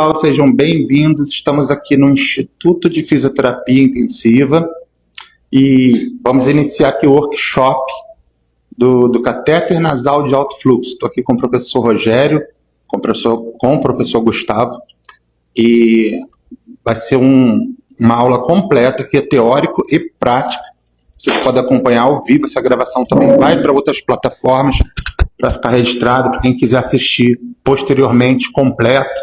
pessoal, sejam bem-vindos. Estamos aqui no Instituto de Fisioterapia Intensiva e vamos iniciar aqui o workshop do catéter nasal de alto fluxo. Estou aqui com o professor Rogério, com o professor Gustavo, e vai ser uma aula completa que é teórico e prática. Você pode acompanhar ao vivo, essa gravação também vai para outras plataformas para ficar registrado, para quem quiser assistir posteriormente completo,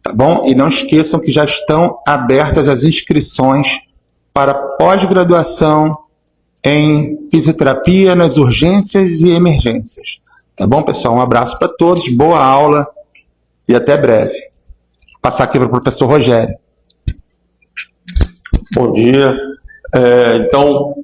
tá bom? E não esqueçam que já estão abertas as inscrições para pós-graduação em fisioterapia nas urgências e emergências. Tá bom, pessoal? Um abraço para todos, boa aula e até breve. Vou passar aqui para o professor Rogério. Bom dia. Então,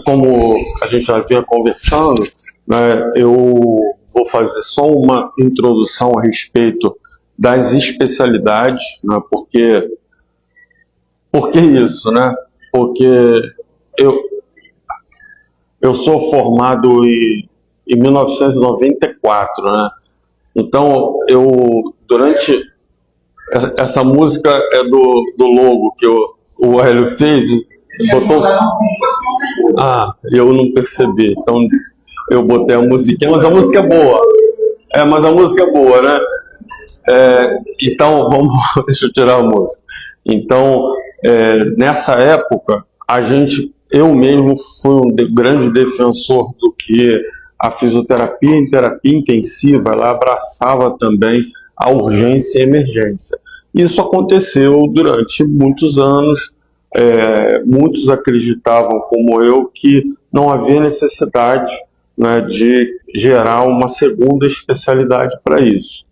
como a gente já vinha conversando, né, eu vou fazer só uma introdução a respeito das especialidades, né, por que isso, né? Porque eu sou formado em 1994, né? Então, durante essa música é do logo que o Hélio fez, botou... eu não percebi, então eu botei a musiquinha, mas a música é boa. Mas a música é boa, né? Então, deixa eu tirar a música. Então, nessa época, eu mesmo fui um grande defensor do que a fisioterapia em terapia intensiva, ela abraçava também a urgência e a emergência. Isso aconteceu durante muitos anos. Muitos acreditavam, como eu, que não havia necessidade, né, de gerar uma segunda especialidade para isso.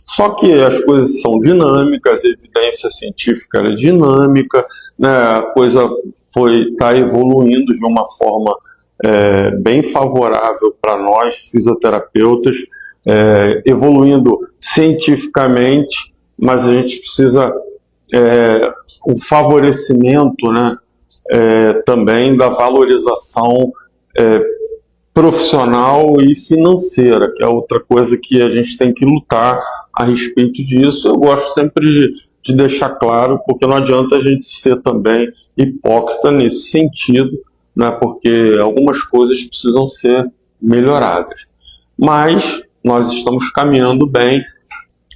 Só que as coisas são dinâmicas, a evidência científica era dinâmica, né, a coisa está evoluindo de uma forma bem favorável para nós, fisioterapeutas, evoluindo cientificamente, mas a gente precisa o favorecimento, né, também da valorização profissional e financeira, que é outra coisa que a gente tem que lutar a respeito disso. Eu gosto sempre de deixar claro, porque não adianta a gente ser também hipócrita nesse sentido, né, porque algumas coisas precisam ser melhoradas. Mas nós estamos caminhando bem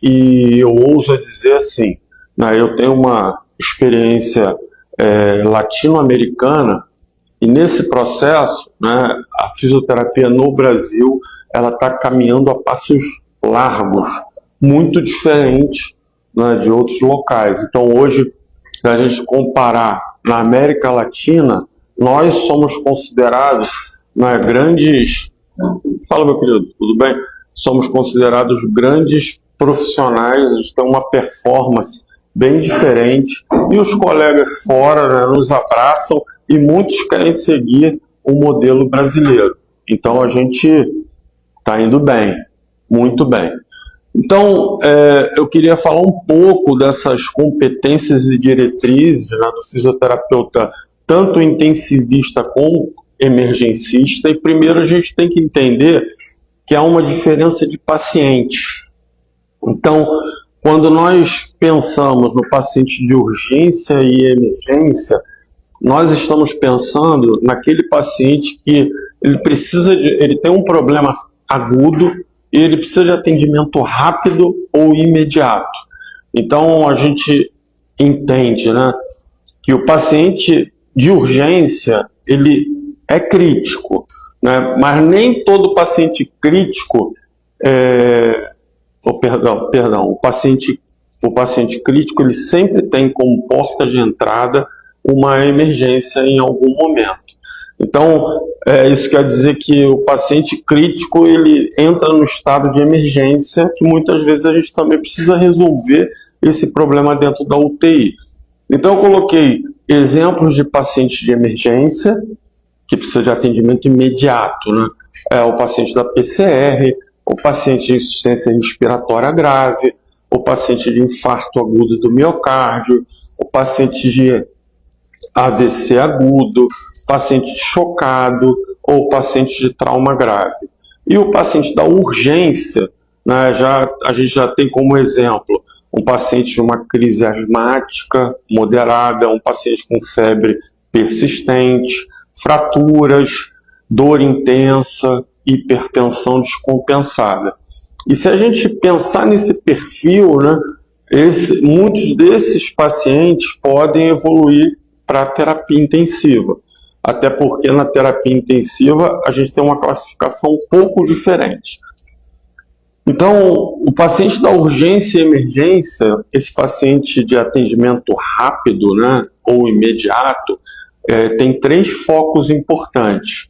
e eu ouso dizer assim, né, eu tenho uma experiência latino-americana e nesse processo, né, a fisioterapia no Brasil ela está caminhando a passos largos, muito diferente, né, de outros locais. Então hoje, se a gente comparar na América Latina, nós somos considerados, né, grandes... Fala, meu querido, tudo bem? Somos considerados grandes profissionais, a gente tem uma performance bem diferente, e os colegas fora, né, nos abraçam e muitos querem seguir o modelo brasileiro. Então a gente está indo bem, muito bem. Então eu queria falar um pouco dessas competências e diretrizes, né, do fisioterapeuta, tanto intensivista como emergencista, e primeiro a gente tem que entender que há uma diferença de paciente. Então, quando nós pensamos no paciente de urgência e emergência, nós estamos pensando naquele paciente que ele tem um problema agudo e ele precisa de atendimento rápido ou imediato. Então a gente entende, né, que o paciente de urgência ele é crítico, né, mas nem todo paciente crítico o paciente crítico ele sempre tem como porta de entrada uma emergência em algum momento. Então, isso quer dizer que o paciente crítico ele entra no estado de emergência, que muitas vezes a gente também precisa resolver esse problema dentro da UTI. Então, eu coloquei exemplos de paciente de emergência, que precisa de atendimento imediato, né? O paciente da PCR, o paciente de insuficiência respiratória grave, o paciente de infarto agudo do miocárdio, o paciente de AVC agudo, paciente chocado ou paciente de trauma grave. E o paciente da urgência, né, a gente já tem como exemplo um paciente de uma crise asmática moderada, um paciente com febre persistente, fraturas, dor intensa, hipertensão descompensada. E se a gente pensar nesse perfil, né, muitos desses pacientes podem evoluir para a terapia intensiva, até porque na terapia intensiva a gente tem uma classificação um pouco diferente. Então, o paciente da urgência e emergência, esse paciente de atendimento rápido, né, ou imediato, tem 3 focos importantes: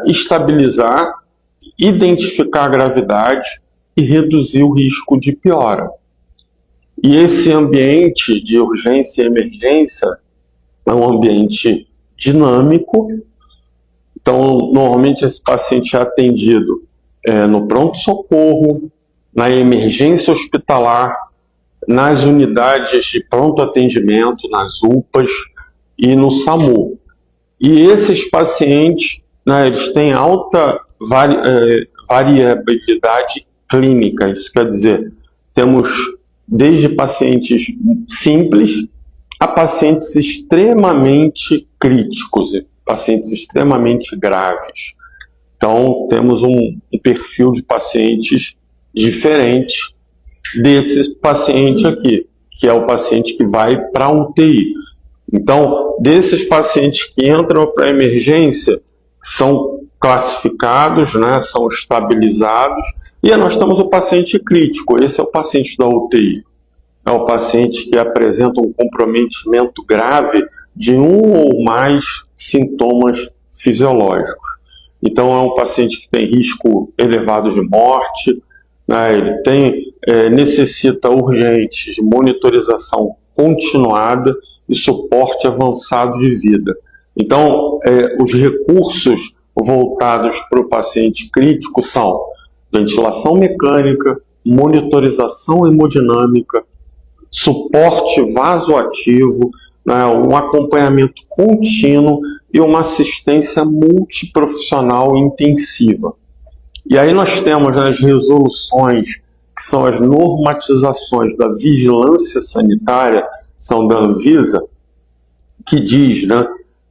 estabilizar, identificar a gravidade e reduzir o risco de piora. E esse ambiente de urgência e emergência é um ambiente dinâmico. Então, normalmente esse paciente é atendido no pronto-socorro, na emergência hospitalar, nas unidades de pronto atendimento, nas UPAs e no SAMU. E esses pacientes, né, eles têm alta variabilidade clínica. Isso quer dizer, temos desde pacientes simples a pacientes extremamente críticos, pacientes extremamente graves. Então, temos um perfil de pacientes diferente desse paciente aqui, que é o paciente que vai para a UTI. Então, desses pacientes que entram para a emergência, são classificados, né, são estabilizados, e nós temos o paciente crítico. Esse é o paciente da UTI. É o paciente que apresenta um comprometimento grave de um ou mais sintomas fisiológicos. Então, é um paciente que tem risco elevado de morte, né, ele necessita urgente de monitorização continuada e suporte avançado de vida. Então, os recursos voltados para o paciente crítico são ventilação mecânica, monitorização hemodinâmica, suporte vasoativo, né, um acompanhamento contínuo e uma assistência multiprofissional intensiva. E aí nós temos as resoluções, que são as normatizações da vigilância sanitária, são da Anvisa, que diz, né,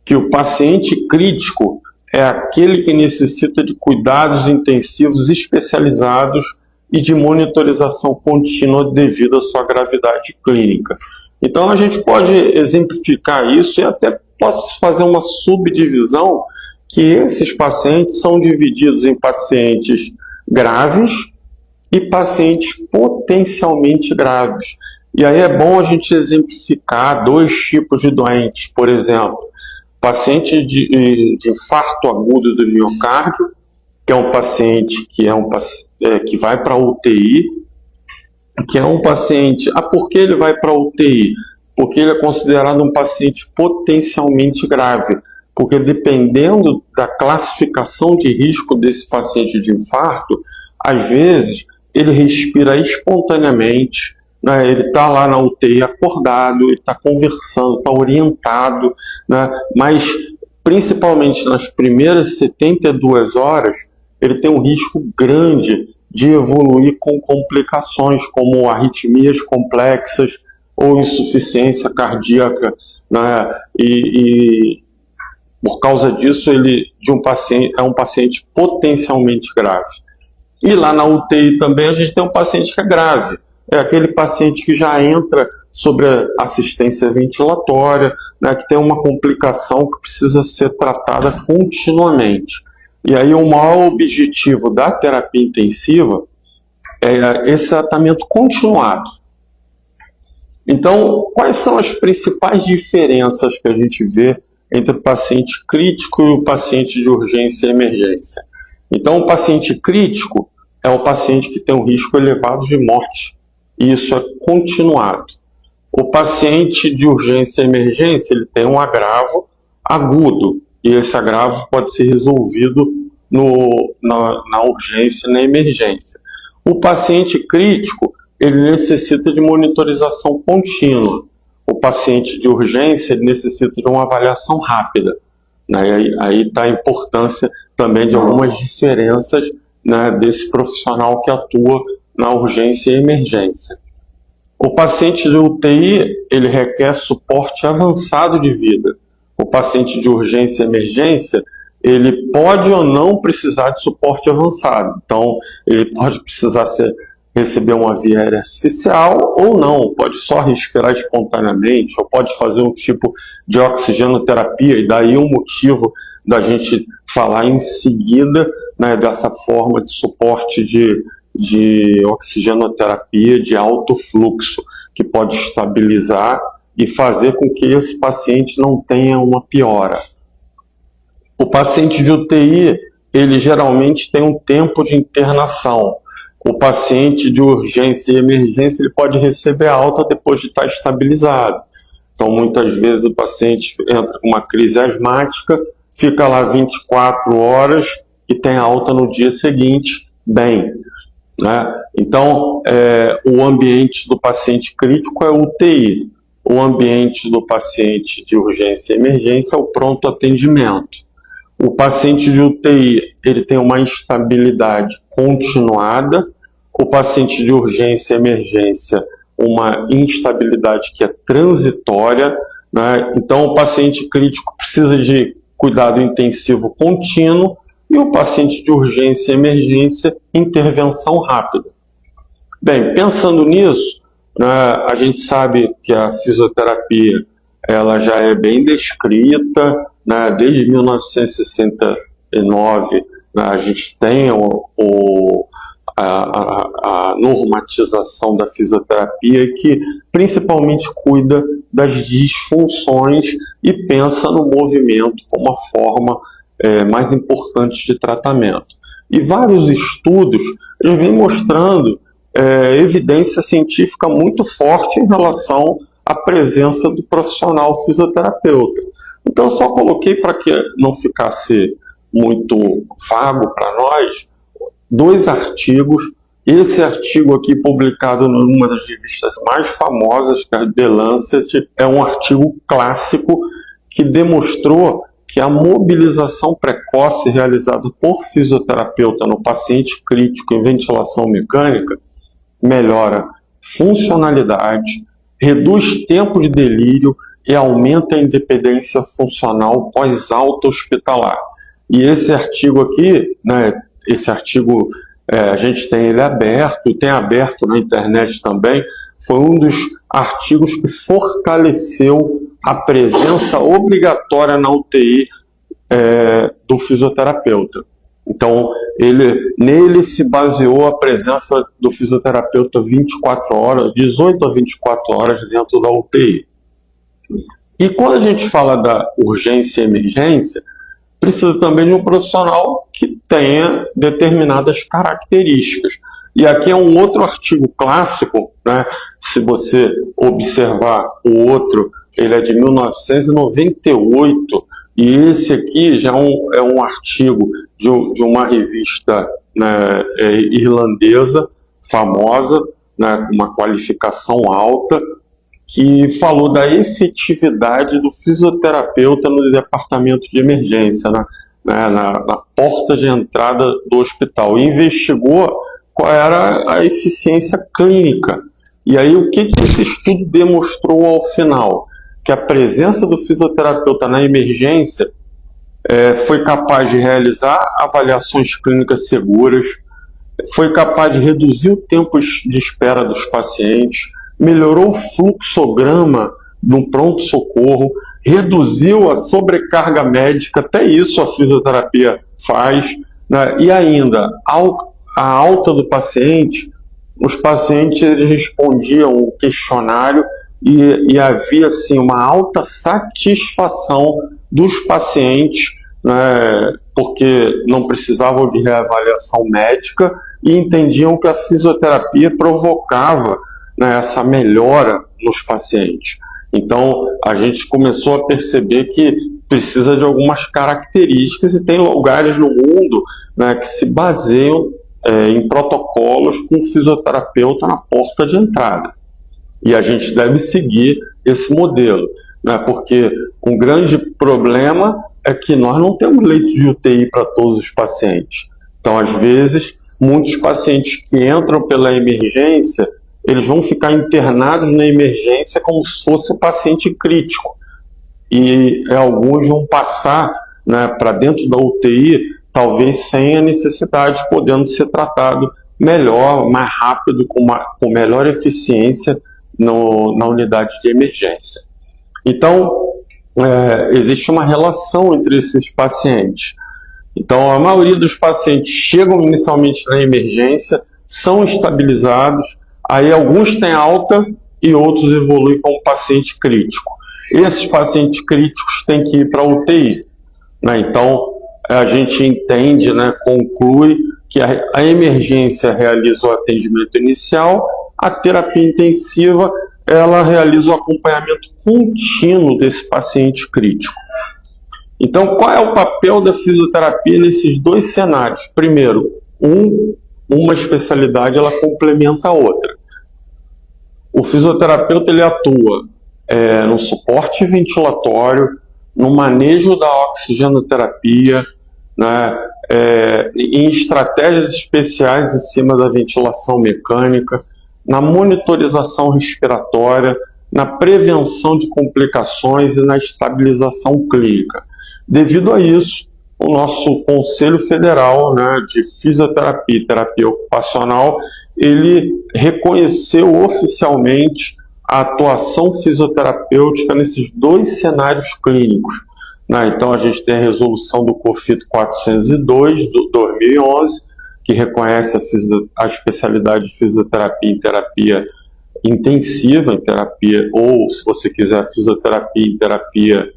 que o paciente crítico é aquele que necessita de cuidados intensivos especializados e de monitorização contínua devido à sua gravidade clínica. Então a gente pode exemplificar isso e até posso fazer uma subdivisão, que esses pacientes são divididos em pacientes graves e pacientes potencialmente graves. E aí é bom a gente exemplificar 2 tipos de doentes. Por exemplo, paciente de infarto agudo do miocárdio, que é um paciente que vai para a UTI, que é um paciente... por que ele vai para a UTI? Porque ele é considerado um paciente potencialmente grave, porque dependendo da classificação de risco desse paciente de infarto, às vezes ele respira espontaneamente, né? Ele está lá na UTI acordado, ele está conversando, está orientado, né? Mas principalmente nas primeiras 72 horas, ele tem um risco grande de evoluir com complicações como arritmias complexas ou insuficiência cardíaca, né? E por causa disso ele é um paciente potencialmente grave. E lá na UTI também a gente tem um paciente que é grave. É aquele paciente que já entra sobre assistência ventilatória, né, que tem uma complicação que precisa ser tratada continuamente. E aí o maior objetivo da terapia intensiva é esse tratamento continuado. Então, quais são as principais diferenças que a gente vê entre o paciente crítico e o paciente de urgência e emergência? Então, o paciente crítico é o paciente que tem um risco elevado de morte, e isso é continuado. O paciente de urgência e emergência, ele tem um agravo agudo, e esse agravo pode ser resolvido na urgência e na emergência. O paciente crítico, ele necessita de monitorização contínua. O paciente de urgência, ele necessita de uma avaliação rápida, né? Aí está a importância também de algumas diferenças, né, desse profissional que atua na urgência e emergência. O paciente de UTI, ele requer suporte avançado de vida. O paciente de urgência e emergência, ele pode ou não precisar de suporte avançado. Então, ele pode precisar receber uma via aérea artificial ou não, pode só respirar espontaneamente, ou pode fazer um tipo de oxigenoterapia, e daí o motivo da gente falar em seguida, né, dessa forma de suporte de oxigenoterapia de alto fluxo, que pode estabilizar e fazer com que esse paciente não tenha uma piora. O paciente de UTI, ele geralmente tem um tempo de internação. O paciente de urgência e emergência, ele pode receber alta depois de estar estabilizado. Então, muitas vezes o paciente entra com uma crise asmática, fica lá 24 horas e tem alta no dia seguinte, bem, né? Então, o ambiente do paciente crítico é o UTI. O ambiente do paciente de urgência e emergência é o pronto atendimento. O paciente de UTI, ele tem uma instabilidade continuada. O paciente de urgência e emergência, uma instabilidade que é transitória, né? Então, o paciente crítico precisa de cuidado intensivo contínuo e o paciente de urgência e emergência, intervenção rápida. Bem, pensando nisso, né, a gente sabe que a fisioterapia ela já é bem descrita, né, desde 1969, né, a gente tem a normatização da fisioterapia, que principalmente cuida das disfunções e pensa no movimento como a forma mais importante de tratamento. E vários estudos vêm mostrando evidência científica muito forte em relação à presença do profissional fisioterapeuta. Então, eu só coloquei, para que não ficasse muito vago para nós, 2 artigos. Esse artigo aqui, publicado numa das revistas mais famosas, que é a The Lancet, é um artigo clássico que demonstrou que a mobilização precoce realizada por fisioterapeuta no paciente crítico em ventilação mecânica melhora funcionalidade, reduz tempo de delírio e aumenta a independência funcional pós-alta hospitalar. E esse artigo aqui, né, esse artigo a gente tem ele aberto, tem aberto na internet também, foi um dos artigos que fortaleceu a presença obrigatória na UTI do fisioterapeuta. Então, nele se baseou a presença do fisioterapeuta 24 horas, 18 a 24 horas dentro da UTI. E quando a gente fala da urgência e emergência, precisa também de um profissional que tenha determinadas características. E aqui é um outro artigo clássico, né? Se você observar o outro, ele é de 1998, e esse aqui já é um artigo de uma revista, né, irlandesa, famosa, né, com uma qualificação alta, que falou da efetividade do fisioterapeuta no departamento de emergência, na porta de entrada do hospital, e investigou qual era a eficiência clínica. E aí, o que esse estudo demonstrou ao final? Que a presença do fisioterapeuta na emergência foi capaz de realizar avaliações clínicas seguras, foi capaz de reduzir o tempo de espera dos pacientes, melhorou o fluxograma no pronto-socorro, reduziu a sobrecarga médica, até isso a fisioterapia faz, né? E ainda, a alta do paciente, os pacientes respondiam o questionário e havia assim, uma alta satisfação dos pacientes, né, porque não precisavam de reavaliação médica e entendiam que a fisioterapia provocava, né, essa melhora nos pacientes. Então, a gente começou a perceber que precisa de algumas características, e tem lugares no mundo, né, que se baseiam em protocolos com fisioterapeuta na porta de entrada. E a gente deve seguir esse modelo, né, porque um grande problema é que nós não temos leitos de UTI para todos os pacientes. Então, às vezes, muitos pacientes que entram pela emergência, eles vão ficar internados na emergência como se fosse um paciente crítico. E alguns vão passar, né, para dentro da UTI, talvez sem a necessidade, podendo ser tratado melhor, mais rápido, com melhor eficiência na unidade de emergência. Então, existe uma relação entre esses pacientes. Então, a maioria dos pacientes chegam inicialmente na emergência, são estabilizados, aí alguns têm alta e outros evoluem como paciente crítico. Esses pacientes críticos têm que ir para a UTI, né? Então, a gente entende, né, conclui que a emergência realiza o atendimento inicial, a terapia intensiva ela realiza o acompanhamento contínuo desse paciente crítico. Então, qual é o papel da fisioterapia nesses dois cenários? Primeiro, uma especialidade ela complementa a outra. O fisioterapeuta ele atua no suporte ventilatório, no manejo da oxigenoterapia, né, em estratégias especiais em cima da ventilação mecânica, na monitorização respiratória, na prevenção de complicações e na estabilização clínica. Devido a isso, o nosso Conselho Federal, né, de Fisioterapia e Terapia Ocupacional, ele reconheceu oficialmente a atuação fisioterapêutica nesses dois cenários clínicos, né? Então a gente tem a resolução do COFIT 402, de 2011, que reconhece a especialidade de fisioterapia em terapia intensiva, em terapia, ou se você quiser, fisioterapia em terapia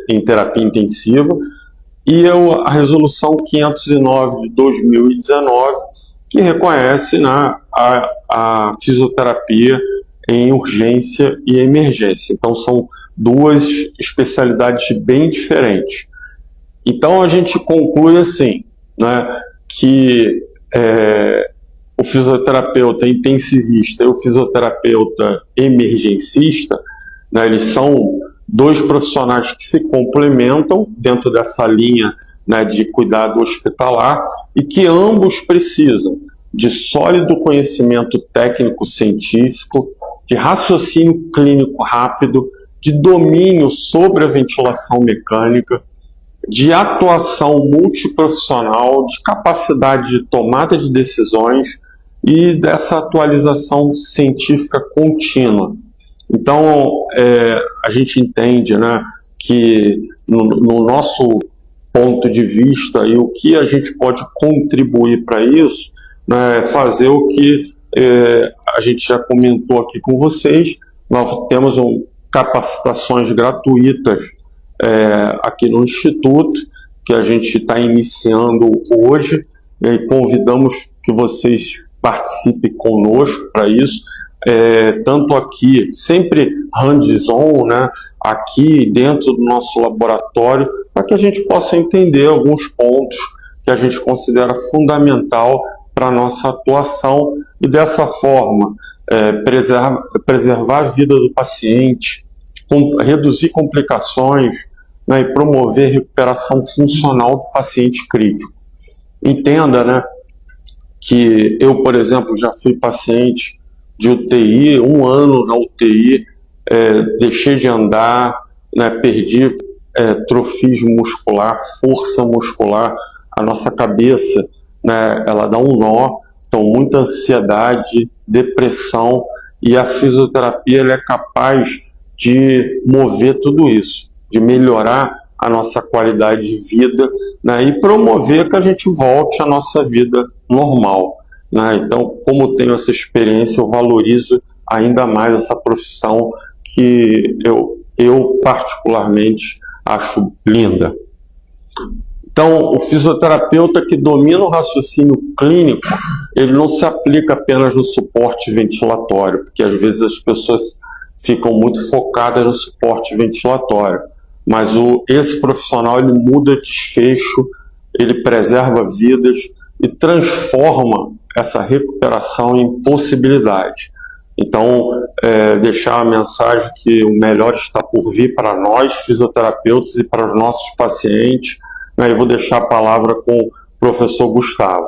em terapia intensiva, e a resolução 509 de 2019, que reconhece, né, a fisioterapia em urgência e emergência. Então são duas especialidades bem diferentes. Então a gente conclui assim, né, que o fisioterapeuta intensivista e o fisioterapeuta emergencista, né, eles são dois profissionais que se complementam dentro dessa linha, né, de cuidado hospitalar, e que ambos precisam de sólido conhecimento técnico-científico, de raciocínio clínico rápido, de domínio sobre a ventilação mecânica, de atuação multiprofissional, de capacidade de tomada de decisões e dessa atualização científica contínua. Então, a gente entende, né, que no nosso ponto de vista e o que a gente pode contribuir para isso, né, fazer o que a gente já comentou aqui com vocês. Nós temos capacitações gratuitas aqui no Instituto, que a gente está iniciando hoje, e convidamos que vocês participem conosco para isso, tanto aqui, sempre hands-on, né, aqui dentro do nosso laboratório, para que a gente possa entender alguns pontos que a gente considera fundamental para a nossa atuação e dessa forma preservar a vida do paciente, reduzir complicações, né, e promover recuperação funcional do paciente crítico. Entenda, né, que eu, por exemplo, já fui paciente de UTI, 1 ano na UTI, deixei de andar, né, perdi trofismo muscular, força muscular, a nossa cabeça, né, ela dá um nó, então muita ansiedade, depressão, e a fisioterapia ela é capaz de mover tudo isso, de melhorar a nossa qualidade de vida, né, e promover que a gente volte à nossa vida normal, né? Então, como tenho essa experiência, eu valorizo ainda mais essa profissão que eu particularmente acho linda. Então, o fisioterapeuta que domina o raciocínio clínico, ele não se aplica apenas no suporte ventilatório, porque às vezes as pessoas ficam muito focadas no suporte ventilatório, mas esse profissional ele muda desfecho, ele preserva vidas e transforma essa recuperação em possibilidade. Então, deixar a mensagem que o melhor está por vir para nós, fisioterapeutas, e para os nossos pacientes, né? Eu vou deixar a palavra com o professor Gustavo.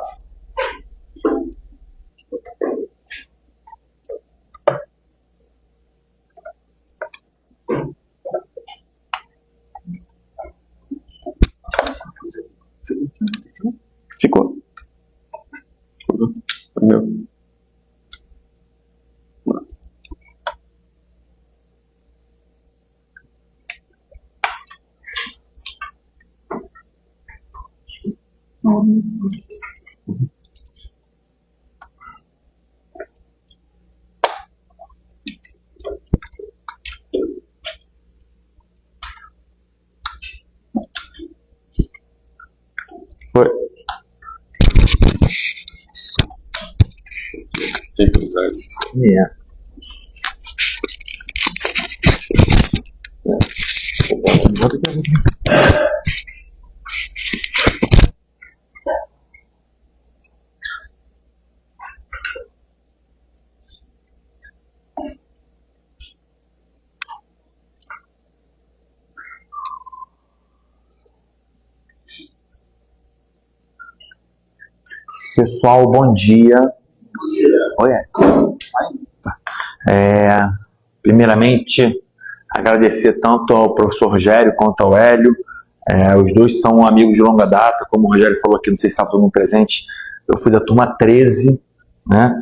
Ficou. Meu. Foi. Tem que usar isso. Pessoal, bom dia. Oi. Primeiramente, agradecer tanto ao professor Rogério quanto ao Hélio. Os dois são amigos de longa data, como o Rogério falou aqui, não sei se estava todo mundo presente. Eu fui da turma 13, né?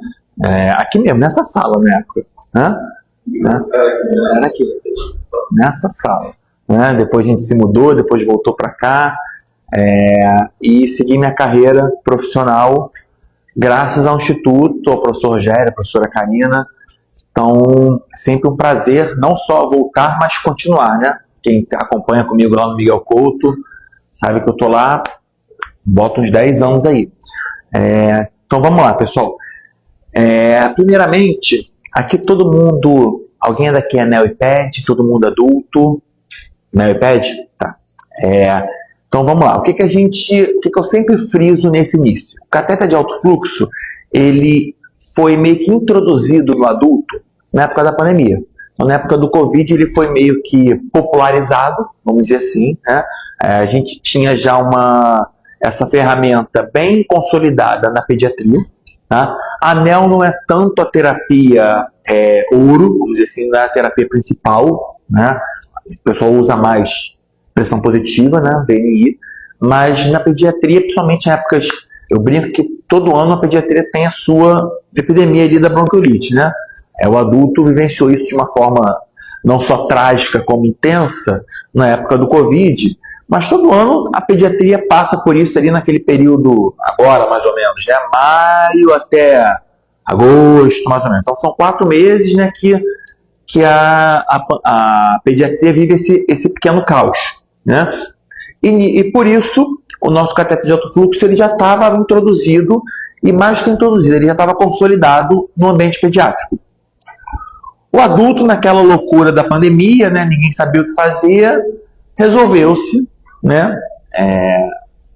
Aqui mesmo, nessa sala, na época. Era aqui, nessa sala. Né? Depois a gente se mudou, depois voltou para cá. E segui minha carreira profissional graças ao Instituto, ao professor Rogério, à professora Karina. Então, é sempre um prazer não só voltar, mas continuar, né? Quem acompanha comigo lá no Miguel Couto sabe que eu tô lá, boto uns 10 anos aí. Então vamos lá, pessoal. Primeiramente, aqui todo mundo, alguém daqui é NeoIPad, todo mundo adulto? NeoIPad? Tá. Então vamos lá, o que eu sempre friso nesse início? O cateter de alto fluxo, ele foi meio que introduzido no adulto na época da pandemia. Então, na época do Covid, ele foi meio que popularizado, vamos dizer assim, né? A gente tinha já essa ferramenta bem consolidada na pediatria. Tá? A NEL não é tanto a terapia ouro, vamos dizer assim, não é a terapia principal, né? O pessoal usa mais pressão positiva, né, VNI, mas na pediatria, principalmente em épocas, eu brinco que todo ano a pediatria tem a sua epidemia ali da bronquiolite, né? O adulto vivenciou isso de uma forma não só trágica como intensa na época do Covid, mas todo ano a pediatria passa por isso ali naquele período, agora mais ou menos, né? Maio até agosto, mais ou menos. Então são 4 meses, né, que a pediatria vive esse pequeno caos, né? E por isso o nosso cateter de alto fluxo ele já estava introduzido, e mais que introduzido, ele já estava consolidado no ambiente pediátrico. O adulto, naquela loucura da pandemia, né, ninguém sabia o que fazia, resolveu-se, né,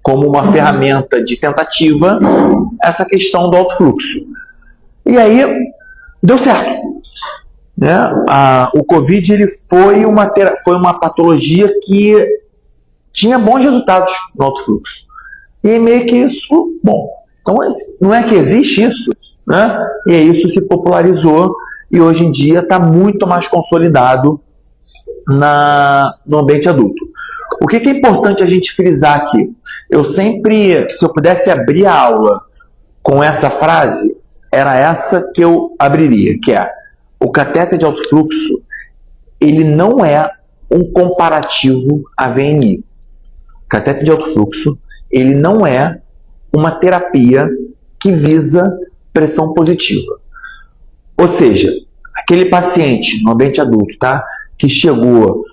como uma ferramenta de tentativa, essa questão do alto fluxo. E aí deu certo. Né? O Covid ele foi uma patologia que tinha bons resultados no alto fluxo. E meio que isso, bom, então não é que existe isso, né? E isso se popularizou e hoje em dia está muito mais consolidado no ambiente adulto. O que é importante a gente frisar aqui? Eu sempre, se eu pudesse abrir a aula com essa frase, era essa que eu abriria, que é: o cateter de alto fluxo, ele não é um comparativo à VNI. O cateter de alto fluxo, ele não é uma terapia que visa pressão positiva. Ou seja, aquele paciente no ambiente adulto, tá, que chegou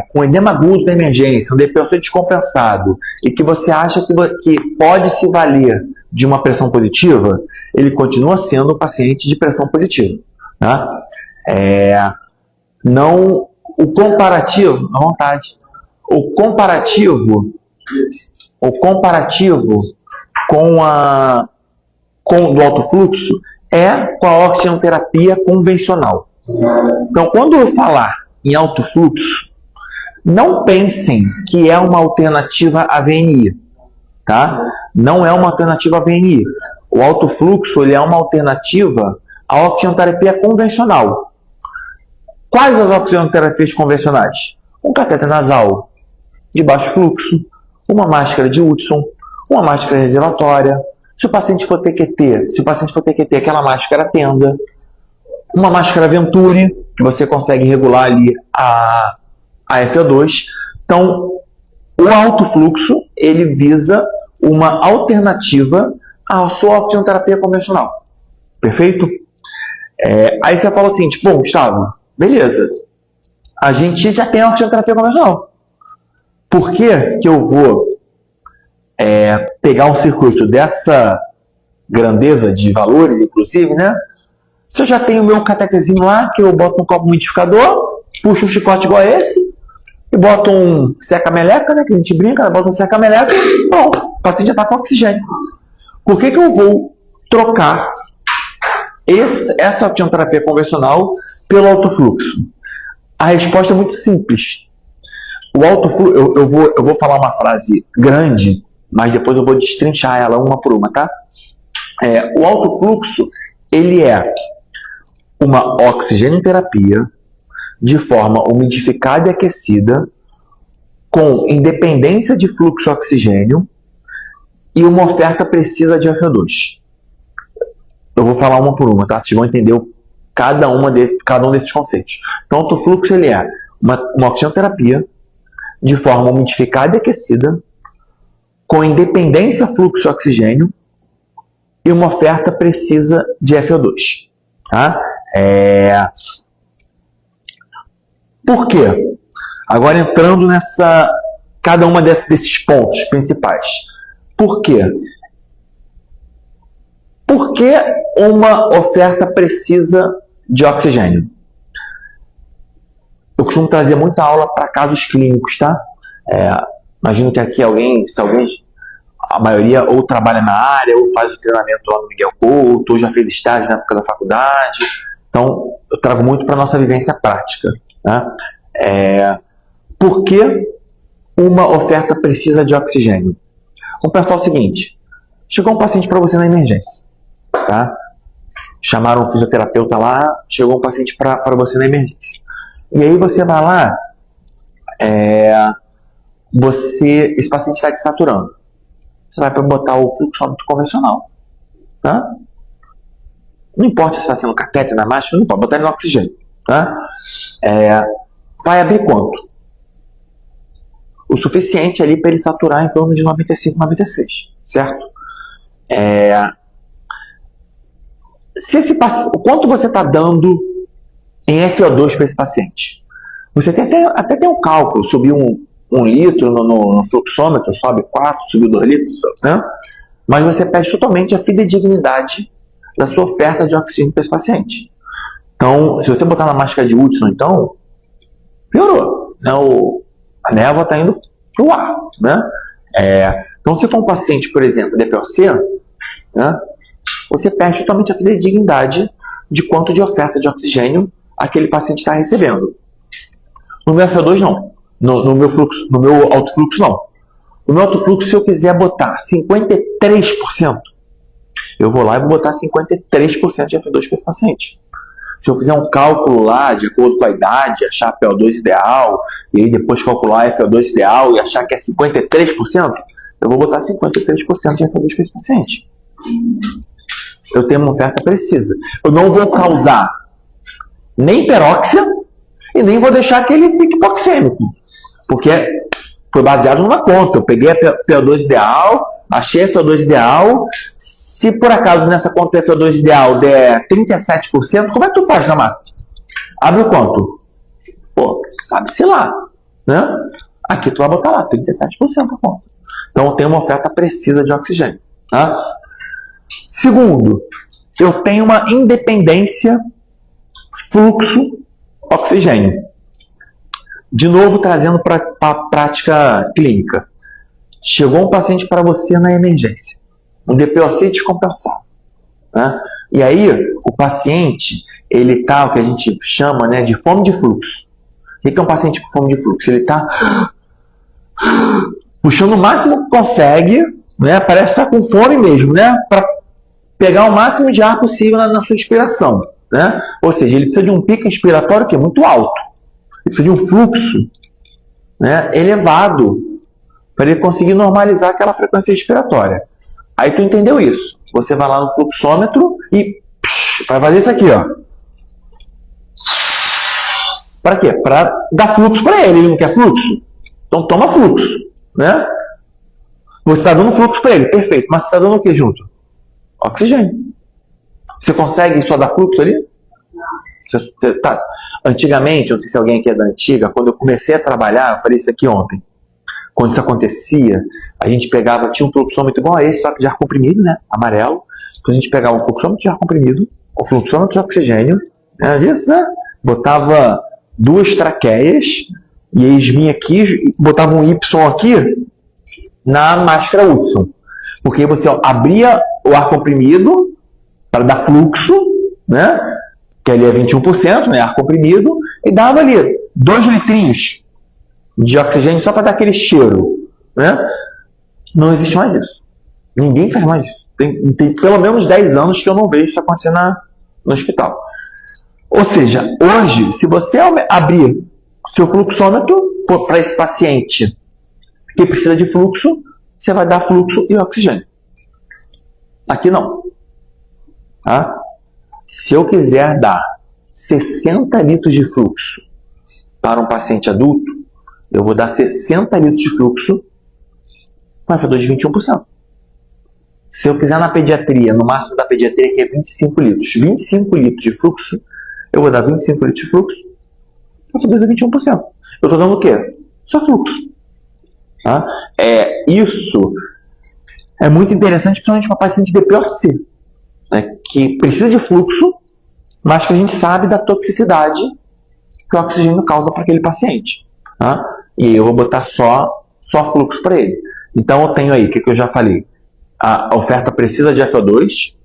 com edema agudo da emergência, um DPOC descompensado, e que você acha que pode se valer de uma pressão positiva, ele continua sendo um paciente de pressão positiva. Tá? Não, o comparativo, à vontade, o comparativo do alto fluxo é com a oxigenoterapia convencional. Então, quando eu falar em alto fluxo, não pensem que é uma alternativa à VNI, tá? Não é uma alternativa à VNI. O alto fluxo ele é uma alternativa à oxigenoterapia convencional. Quais as oxigenoterapeias convencionais? Um cateter nasal de baixo fluxo, uma máscara de Hudson, uma máscara reservatória. Se o paciente for TQT, aquela máscara tenda. Uma máscara Venturi, que você consegue regular ali a FO2. Então, o alto fluxo, ele visa uma alternativa à sua oxigenoterapia convencional. Perfeito? Aí você fala assim, tipo, bom, Gustavo, beleza. A gente já tem a oxigenoterapia convencional. Por que eu vou pegar um circuito dessa grandeza de valores, inclusive, né? Se eu já tenho o meu catetezinho lá, que eu boto um copo umidificador, puxo um chicote igual a esse, e boto um seca-meleca, né? Que a gente brinca, bota um seca-meleca, bom, o paciente já está com oxigênio. Por que eu vou trocar essa oxigenoterapia convencional pelo alto fluxo? A resposta é muito simples. O alto fluxo, eu vou falar uma frase grande, mas depois eu vou destrinchar ela uma por uma, tá? O alto fluxo, ele é uma oxigenoterapia de forma umidificada e aquecida, com independência de fluxo oxigênio e uma oferta precisa de FO2. Eu vou falar uma por uma, tá? Vocês vão entender cada um desses conceitos. Então, o alto fluxo, ele é uma oxigenoterapia de forma umidificada e aquecida, com independência fluxo oxigênio e uma oferta precisa de FO2. Tá? Por quê? Agora entrando cada uma desses pontos principais. Por quê? Por que uma oferta precisa de oxigênio? Eu costumo trazer muita aula para casos clínicos, tá? Imagino que aqui a maioria ou trabalha na área, ou faz o treinamento lá no Miguel Couto, ou já fez estágio na época da faculdade. Então, eu trago muito para a nossa vivência prática. Tá? Por que uma oferta precisa de oxigênio? Vamos pensar o seguinte. Chegou um paciente para você na emergência. Tá? Chamaram um fisioterapeuta lá, chegou um paciente para você na emergência. E aí você vai lá, esse paciente está desaturando. Você vai botar o fluxômetro convencional. Tá? Não importa se está sendo catéter na máscara, não pode botar ele no oxigênio. Tá? Vai abrir quanto? O suficiente ali para ele saturar em torno de 95, 96. Certo? O quanto você está dando em FO2 para esse paciente? Você até tem um cálculo, subir um litro no fluxômetro, sobe 4, subiu 2 litros, né? Mas você perde totalmente a fidedignidade da sua oferta de oxigênio para esse paciente. Então, se você botar na máscara de Hudson, então, piorou. Né? A névoa está indo para o ar. Né? Então, se for um paciente, por exemplo, DPOC, né, você perde totalmente a fidedignidade de quanto de oferta de oxigênio aquele paciente está recebendo. No meu FO2, não. No meu alto fluxo, não. No meu alto fluxo, se eu quiser botar 53%, eu vou lá e vou botar 53% de FO2 para esse paciente. Se eu fizer um cálculo lá, de acordo com a idade, achar a PO2 ideal, e aí depois calcular a FO2 ideal e achar que é 53%, eu vou botar 53% de FO2 para esse paciente. Eu tenho uma oferta precisa. Eu não vou causar nem hiperóxia e nem vou deixar que ele fique hipoxêmico. Porque foi baseado numa conta. Eu peguei a PO2 ideal, achei a FO2 ideal. Se por acaso nessa conta a FO2 ideal der 37%, como é que tu faz na máquina? Abre o quanto? Pô, sabe-se lá. Né? Aqui tu vai botar lá, 37% da conta. Então eu tenho uma oferta precisa de oxigênio. Tá? Segundo, eu tenho uma independência fluxo-oxigênio. De novo, trazendo para a prática clínica. Chegou um paciente para você na emergência. Um DPOC descompensado. Né? E aí, o paciente, ele está, o que a gente chama, né, de fome de fluxo. O que é um paciente com fome de fluxo? Ele está puxando o máximo que consegue, né, parece estar com fome mesmo, né, para pegar o máximo de ar possível na sua inspiração. Né? Ou seja, ele precisa de um pico inspiratório que é muito alto. Ele precisa de um fluxo, né, elevado para ele conseguir normalizar aquela frequência respiratória. Aí tu entendeu isso. Você vai lá no fluxômetro e vai fazer isso aqui, ó. Para quê? Para dar fluxo para ele. Ele não quer fluxo? Então toma fluxo, né? Você está dando fluxo para ele, perfeito. Mas você está dando o que junto? Oxigênio. Você consegue só dar fluxo ali? Tá. Antigamente, não sei se alguém aqui é da antiga, quando eu comecei a trabalhar, eu falei isso aqui ontem. Quando isso acontecia, a gente pegava, tinha um fluxômetro igual a esse, só que de ar comprimido, né? Amarelo. Então a gente pegava um fluxômetro de ar comprimido, o fluxômetro de oxigênio, né? Disso, né? Botava 2 traqueias, e eles vinham aqui, botavam um Y aqui na máscara Hudson. Porque você abria o ar comprimido para dar fluxo, né? Que ali é 21%, né? Ar comprimido, e dava ali 2 litrinhos de oxigênio só para dar aquele cheiro, né? Não existe mais isso. Ninguém faz mais isso. Tem pelo menos 10 anos que eu não vejo isso acontecer no hospital. Ou seja, hoje, se você abrir seu fluxômetro para esse paciente que precisa de fluxo, você vai dar fluxo e oxigênio. Aqui não. Tá? Se eu quiser dar 60 litros de fluxo para um paciente adulto, eu vou dar 60 litros de fluxo com F2 de 21%. Se eu quiser na pediatria, no máximo da pediatria, que é 25 litros, 25 litros de fluxo, eu vou dar 25 litros de fluxo, F2 é 21%. Eu estou dando o quê? Só fluxo. Tá? Isso é muito interessante, principalmente para paciente de DPOC, né, que precisa de fluxo, mas que a gente sabe da toxicidade que o oxigênio causa para aquele paciente. Tá? E aí eu vou botar só fluxo para ele. Então eu tenho aí, o que eu já falei? A oferta precisa de FO2,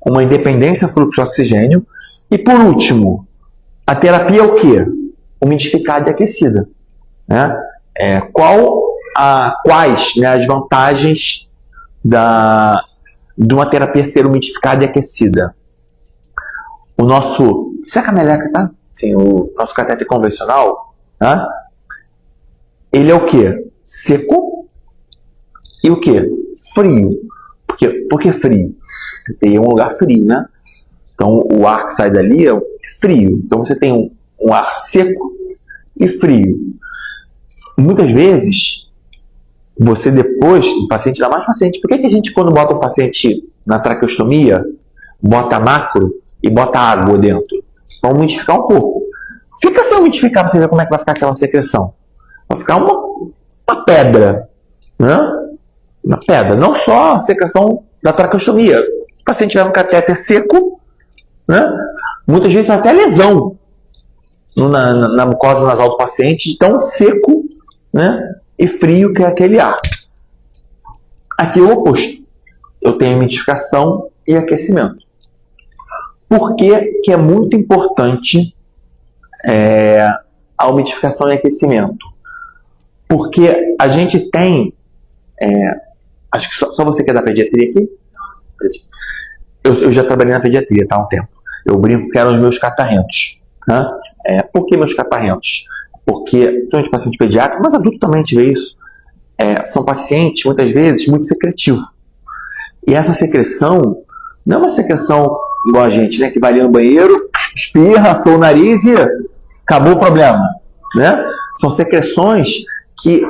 uma independência fluxo-oxigênio, e por último, a terapia é o quê? Umidificada e aquecida. Né? Quais, né, as vantagens de uma terapia ser umidificada e aquecida? O nosso... Seca a meleca, tá? Sim, o nosso catéter convencional, tá? Ele é o quê? Seco e o quê? Frio. Por que frio? Você tem um lugar frio, né? Então o ar que sai dali é frio. Então você tem um ar seco e frio. Muitas vezes, você depois, o paciente dá mais paciente. Por que a gente, quando bota um paciente na traqueostomia, bota macro e bota água dentro? Para umidificar um pouco. Fica sem umidificar para você ver como é que vai ficar aquela secreção. Vai ficar uma pedra, né? Uma pedra. Não só a secreção da traqueostomia. Se o paciente tiver um catéter seco, né? Muitas vezes até lesão na mucosa nasal do paciente, de tão seco, né? E frio que é aquele ar. Aqui é o oposto. Eu tenho umidificação e aquecimento. Por que é muito importante a umidificação e aquecimento? Porque a gente tem... acho que só você que é da pediatria aqui. Eu já trabalhei na pediatria, tá, há um tempo. Eu brinco que eram os meus catarrentos. Né? Por que meus catarrentos? Porque, principalmente paciente pediátrico, mas adulto também a gente vê isso, são pacientes, muitas vezes, muito secretivos. E essa secreção não é uma secreção igual a gente, né, que vai ali no banheiro, espirra, assou o nariz e acabou o problema. Né? São secreções que,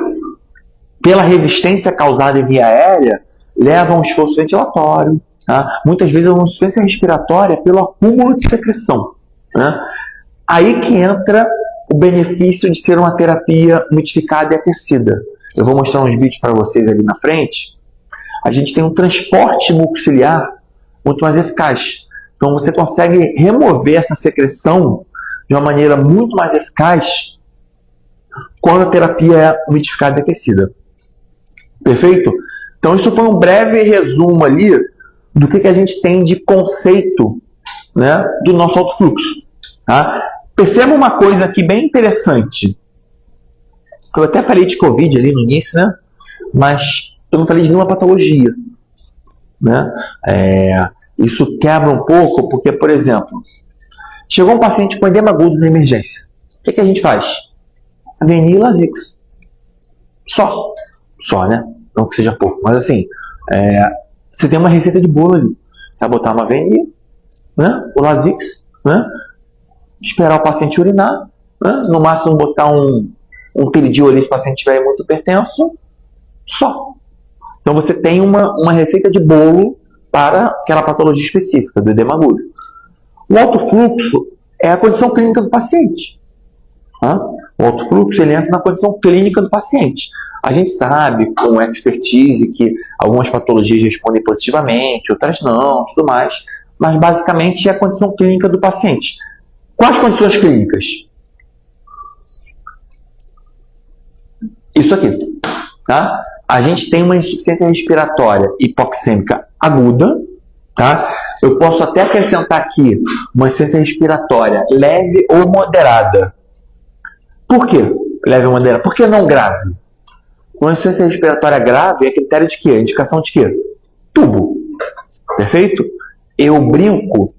pela resistência causada em via aérea, levam a um esforço ventilatório. Tá? Muitas vezes a uma insuficiência respiratória pelo acúmulo de secreção. Né? Aí que entra o benefício de ser uma terapia umidificada e aquecida. Eu vou mostrar uns vídeos para vocês ali na frente. A gente tem um transporte mucociliar muito mais eficaz. Então você consegue remover essa secreção de uma maneira muito mais eficaz quando a terapia é umidificada e aquecida. Perfeito? Então isso foi um breve resumo ali do que a gente tem de conceito, né, do nosso alto fluxo. Tá? Perceba uma coisa aqui bem interessante. Eu até falei de Covid ali no início, né? Mas eu não falei de nenhuma patologia. Né? Isso quebra um pouco, porque, por exemplo, chegou um paciente com edema agudo na emergência. O que a gente faz? Avenida e Lasix. Só. só, né? Não que seja pouco, mas assim, você tem uma receita de bolo ali. Você vai botar uma VNI, né? O Lasix, né? Esperar o paciente urinar, né? No máximo botar um Teridil ali se o paciente estiver muito hipertenso, só. Então você tem uma receita de bolo para aquela patologia específica, do edema agudo. O alto fluxo é a condição clínica do paciente. Tá? O alto fluxo ele entra na condição clínica do paciente. A gente sabe, com expertise, que algumas patologias respondem positivamente, outras não, tudo mais, mas basicamente é a condição clínica do paciente. Quais condições clínicas? Isso aqui. Tá? A gente tem uma insuficiência respiratória hipoxêmica aguda. Tá? Eu posso até acrescentar aqui uma insuficiência respiratória leve ou moderada. Por quê? Leve ou moderada? Por que não grave? Uma insuficiência respiratória grave é critério de quê? Indicação de quê? Tubo. Perfeito? Eu brinco,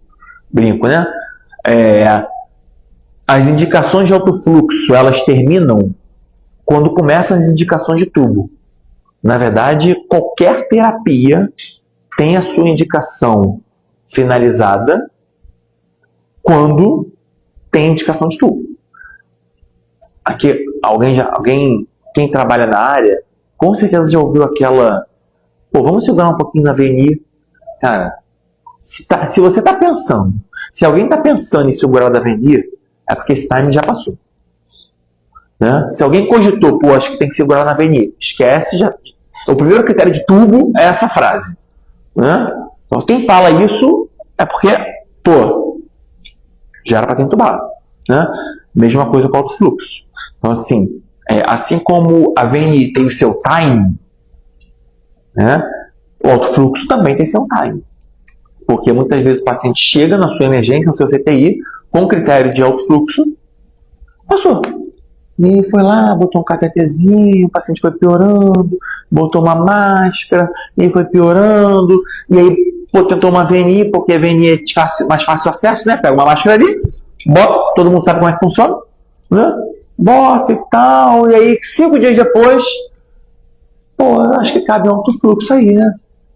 né? As indicações de alto fluxo, elas terminam quando começam as indicações de tubo. Na verdade, qualquer terapia tem a sua indicação finalizada quando tem indicação de tubo. Aqui, quem trabalha na área, com certeza já ouviu aquela... Pô, vamos segurar um pouquinho na VNI. Cara, se você está pensando, se alguém está pensando em segurar da VNI, é porque esse time já passou. Né? Se alguém cogitou, pô, acho que tem que segurar na VNI, esquece, já... O primeiro critério de tubo é essa frase. Né? Então, quem fala isso é porque, pô, já era para ter entubado. Né? Mesma coisa com o alto fluxo. Então, assim como a VNI tem o seu time, né? O alto fluxo também tem seu time. Porque muitas vezes o paciente chega na sua emergência, no seu CTI, com critério de alto fluxo, passou. E foi lá, botou um catetezinho, o paciente foi piorando, botou uma máscara, e foi piorando, e aí tentou uma VNI, porque a VNI é mais fácil acesso, né? Pega uma máscara ali, bota, todo mundo sabe como é que funciona, né? Bota e tal, e aí 5 dias depois, pô, acho que cabe um alto fluxo aí, né?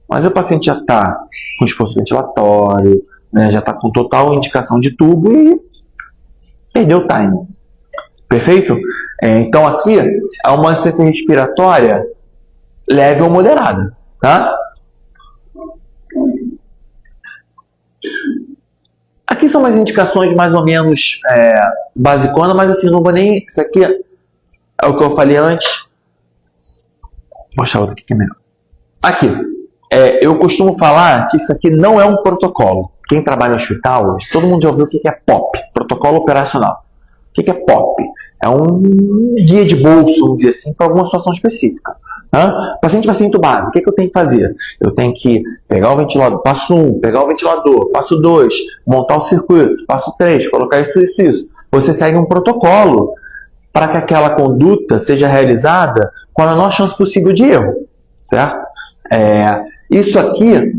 Mas o paciente já está com esforço ventilatório, né? Já está com total indicação de tubo e perdeu o time. Perfeito? Então aqui é uma insuficiência respiratória leve ou moderada, tá? Aqui são umas indicações mais ou menos basiconas, mas assim, não vou nem... Isso aqui é o que eu falei antes. Vou achar outro aqui que é melhor. Aqui, eu costumo falar que isso aqui não é um protocolo. Quem trabalha no hospital, todo mundo já ouviu o que é POP, Protocolo Operacional. O que é POP? É um guia de bolso, vamos dizer assim, para alguma situação específica. O paciente vai ser entubado. O que eu tenho que fazer? Eu tenho que pegar o ventilador, passo 1, pegar o ventilador, passo 2, montar o circuito, passo 3, colocar isso. Você segue um protocolo para que aquela conduta seja realizada com a menor chance possível de erro. Certo? Isso aqui,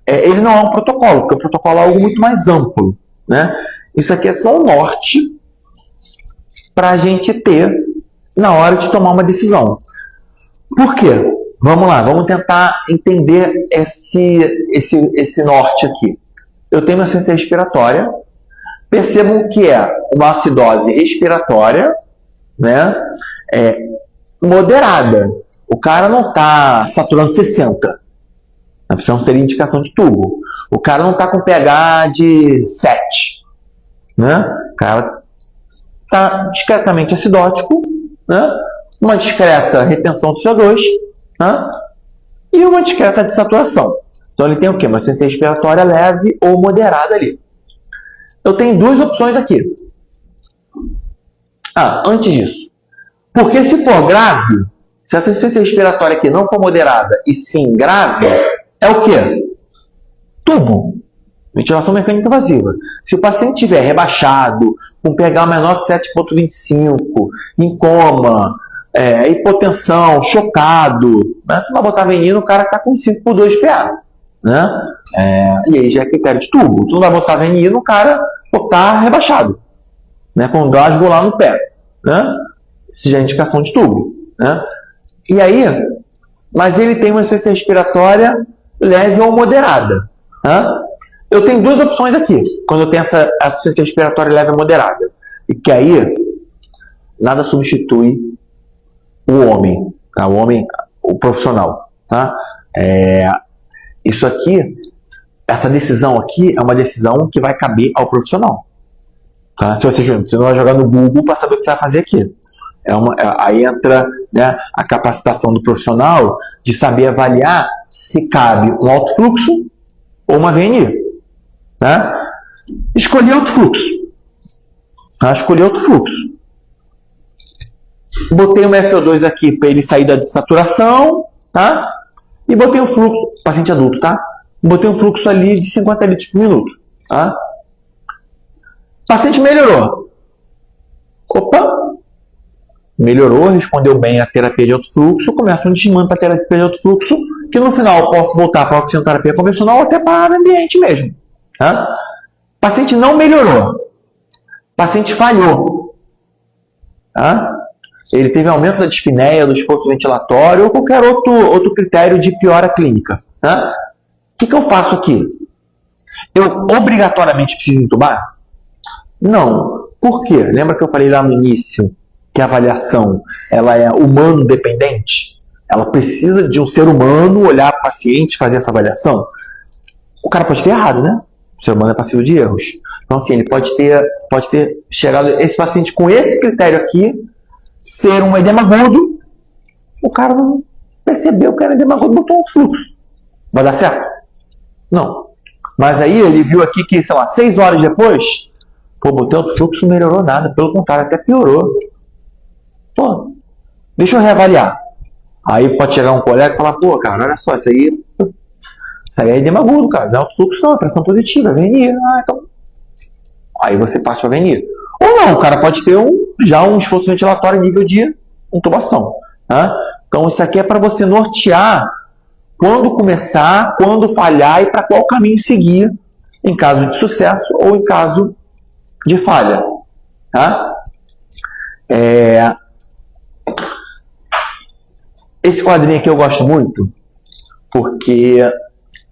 ele não é um protocolo, porque o protocolo é algo muito mais amplo. Né? Isso aqui é só um norte para a gente ter na hora de tomar uma decisão. Por quê? Vamos lá, vamos tentar entender esse norte aqui. Eu tenho uma insuficiência respiratória, percebam que é uma acidose respiratória, né, moderada. O cara não está saturando 60. A opção seria indicação de tubo. O cara não está com pH de 7. Né? O cara está discretamente acidótico, né? Uma discreta retenção do CO2, né? E uma discreta dessaturação. Então ele tem o quê? Uma insuficiência respiratória leve ou moderada ali. Eu tenho duas opções aqui. Antes disso. Porque se for grave, se essa insuficiência respiratória aqui não for moderada e sim grave, é o quê? Tubo. Ventilação mecânica invasiva. Se o paciente estiver rebaixado, com pH menor que 7,25, em coma, hipotensão, chocado, né? Tu vai botar veneno, o cara está com 5/2 de PA. Né? E aí já é critério de tubo. Tu não vai botar veneno, o cara está rebaixado, né? Com Glasgow lá no pé. Né? Isso já é indicação de tubo. Né? E aí, mas ele tem uma insuficiência respiratória leve ou moderada. Tá? Eu tenho duas opções aqui, quando eu tenho essa insuficiência respiratória leve ou moderada. E que aí, nada substitui o homem, tá? O profissional. Tá? Isso aqui, essa decisão aqui é uma decisão que vai caber ao profissional. Tá? Se você não vai jogar no Google para saber o que você vai fazer aqui. Aí entra, né, a capacitação do profissional de saber avaliar se cabe um alto fluxo ou uma VNI. Tá? Escolher outro fluxo. Tá? Escolher outro fluxo. Botei uma FO2 aqui para ele sair da desaturação, tá? E botei um fluxo, paciente adulto, tá? Botei um fluxo ali de 50 litros por minuto, tá? O paciente melhorou. Opa! Melhorou, respondeu bem a terapia de alto fluxo, começa um desmame para a terapia de alto fluxo, que no final eu posso voltar para a oxigenoterapia convencional ou até para o ambiente mesmo. Tá? O paciente não melhorou. O paciente falhou. Tá? Ele teve aumento da dispneia, do esforço ventilatório ou qualquer outro critério de piora clínica. Tá? O que eu faço aqui? Eu obrigatoriamente preciso entubar? Não. Por quê? Lembra que eu falei lá no início que a avaliação ela é humano-dependente? Ela precisa de um ser humano olhar para o paciente, fazer essa avaliação? O cara pode ter errado, né? O ser humano é passivo de erros. Então, assim, ele pode ter chegado esse paciente com esse critério aqui, ser um edema agudo, o cara não percebeu que era edema agudo, botou um fluxo. Vai dar certo? Não. Mas aí ele viu aqui que, sei lá, 6 horas depois, pô, botei outro fluxo, não melhorou nada. Pelo contrário, até piorou. Pô, deixa eu reavaliar. Aí pode chegar um colega e falar, pô, cara, olha só, isso aí é edema agudo, cara. Não é alto fluxo, não, é pressão positiva, VNI. Então... Aí você parte para VNI. Ou não, o cara pode ter já um esforço ventilatório em nível de intubação. Tá? Então isso aqui é para você nortear quando começar, quando falhar e para qual caminho seguir em caso de sucesso ou em caso de falha. Tá? Esse quadrinho aqui eu gosto muito porque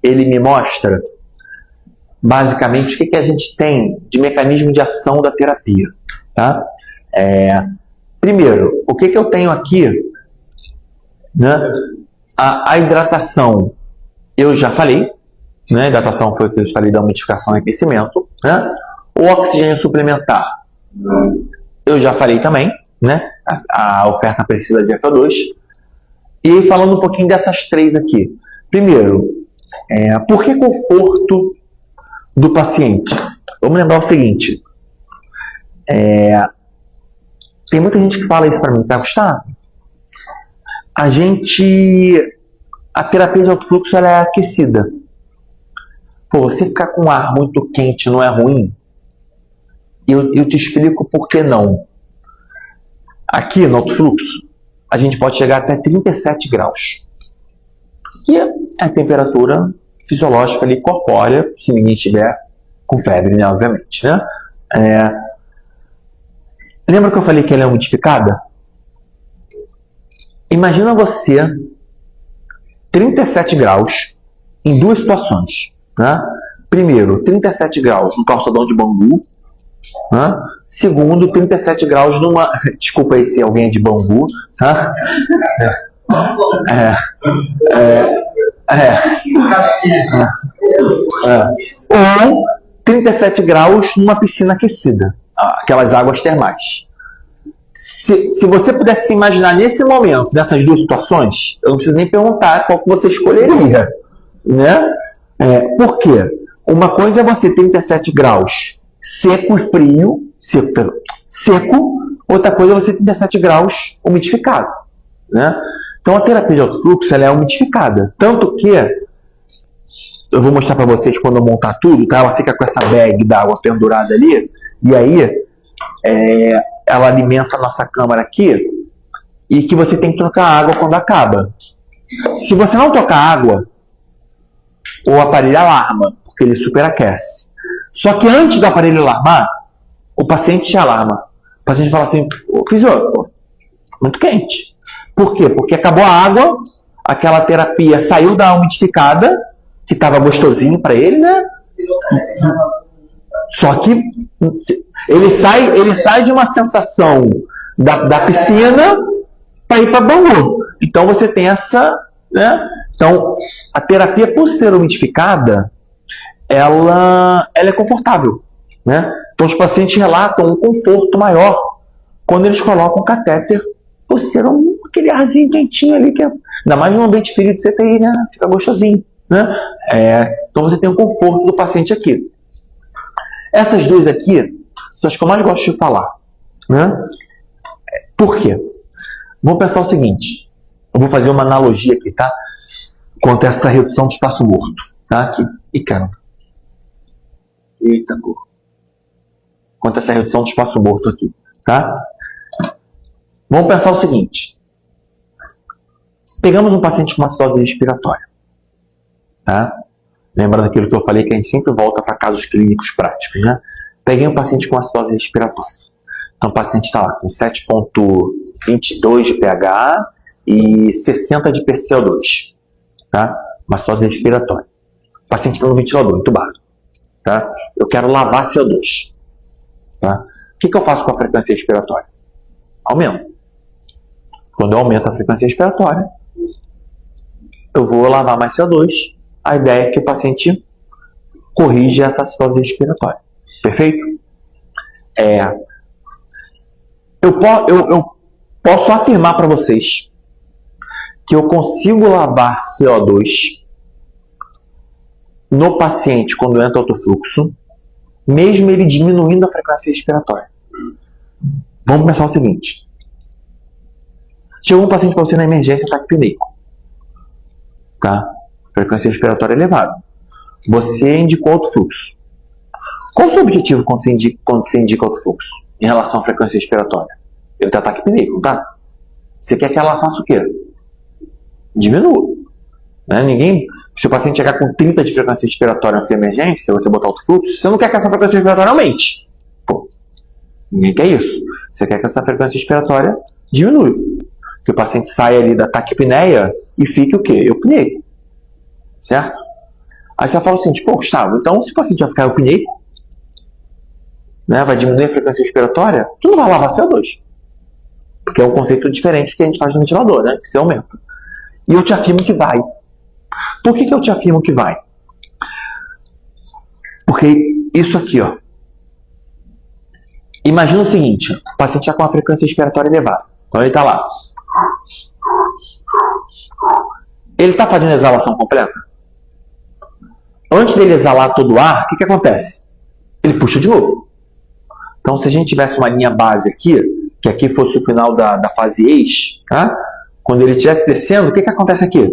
ele me mostra basicamente o que a gente tem de mecanismo de ação da terapia. Tá? Primeiro, o que eu tenho aqui, né? A hidratação, eu já falei, né? A hidratação foi o que eu falei da umidificação e aquecimento. Né? O oxigênio suplementar, eu já falei também, né? A oferta precisa de FO2. E falando um pouquinho dessas três aqui. Primeiro, por que conforto do paciente? Vamos lembrar o seguinte. Tem muita gente que fala isso para mim, tá, Gustavo? A terapia de alto fluxo ela é aquecida. Pô, você ficar com ar muito quente não é ruim? Eu te explico por que não. Aqui no alto fluxo, a gente pode chegar até 37 graus. Que é a temperatura fisiológica ali, corpórea, se ninguém estiver com febre, né, obviamente. Né? Lembra que eu falei que ela é umidificada? Imagina você 37 graus em duas situações. Né? Primeiro, 37 graus no calçadão de Bangu. Né? Segundo, 37 graus numa... Desculpa aí se alguém é de Bangu. Tá? Ou 37 graus numa piscina aquecida. Aquelas águas termais. Se você pudesse se imaginar nesse momento, nessas duas situações, eu não preciso nem perguntar qual que você escolheria. Né? Por quê? Uma coisa é você 37 graus seco e frio, seco, outra coisa é você 37 graus umidificado. Né? Então a terapia de alto fluxo ela é umidificada. Tanto que, eu vou mostrar para vocês quando eu montar tudo, tá? Ela fica com essa bag d'água pendurada ali, e aí ela alimenta a nossa câmara aqui, e que você tem que trocar água quando acaba. Se você não trocar água, o aparelho alarma, porque ele superaquece. Só que antes do aparelho alarmar, o paciente te alarma. O paciente fala assim, fisio, muito quente. Por quê? Porque acabou a água, aquela terapia saiu da umidificada, que estava gostosinho para ele, né? Só que ele sai de uma sensação da piscina para ir para banho. Então você tem essa, né? Então a terapia, por ser umidificada, ela é confortável, né? Então os pacientes relatam um conforto maior quando eles colocam o catéter, por ser aquele arzinho quentinho ali, que é, ainda mais no ambiente frio de CTI, né? Fica gostosinho, né? Então você tem o conforto do paciente aqui. Essas duas aqui são as que eu mais gosto de falar, né? Por quê? Vamos pensar o seguinte, eu vou fazer uma analogia aqui, tá? Quanto a essa redução de espaço morto, tá? Aqui. E caramba. Eita, porra. Quanto a essa redução de espaço morto aqui, tá? Vamos pensar o seguinte. Pegamos um paciente com uma citose respiratória, tá? Lembra daquilo que eu falei, que a gente sempre volta para casos clínicos práticos, né? Peguei um paciente com uma citose respiratória. Então o paciente está lá com 7,22 de pH e 60 de PCO2, tá? Uma citose respiratória. O paciente está no ventilador, entubado, tá? Eu quero lavar CO2, tá? O que eu faço com a frequência respiratória? Aumento. Quando eu aumento a frequência respiratória, eu vou lavar mais CO2. A ideia é que o paciente corrija essa citose respiratória. Perfeito? Eu posso afirmar para vocês que eu consigo lavar CO2 no paciente quando entra alto fluxo, mesmo ele diminuindo a frequência respiratória. Vamos pensar o seguinte. Chegou um paciente para você na emergência, ataque pneumo, tá? Frequência respiratória elevada. Você indicou alto fluxo. Qual o seu objetivo quando você indica alto fluxo em relação à frequência respiratória? Ele tem ataque pneumo, tá? Você quer que ela faça o quê? Diminua. Né? Se o paciente chegar com 30 de frequência respiratória na sua emergência, você botar alto fluxo, você não quer que essa frequência respiratória aumente. Pô, ninguém quer isso. Você quer que essa frequência respiratória diminua. Que o paciente saia ali da taquipneia e fique o quê? Eupneico. Certo? Aí você fala assim, pô, Gustavo, então se o paciente vai ficar eupneico, né, vai diminuir a frequência respiratória, tu não vai lavar CO2. Porque é um conceito diferente que a gente faz no ventilador, né? Que você aumenta. E eu te afirmo que vai. Por que eu te afirmo que vai? Porque isso aqui, ó. Imagina o seguinte, o paciente está com a frequência respiratória elevada. Então ele está lá. Ele está fazendo a exalação completa? Antes dele exalar todo o ar, o que acontece? Ele puxa de novo. Então, se a gente tivesse uma linha base aqui, que aqui fosse o final da fase ex, tá? Quando ele estivesse descendo, o que acontece aqui?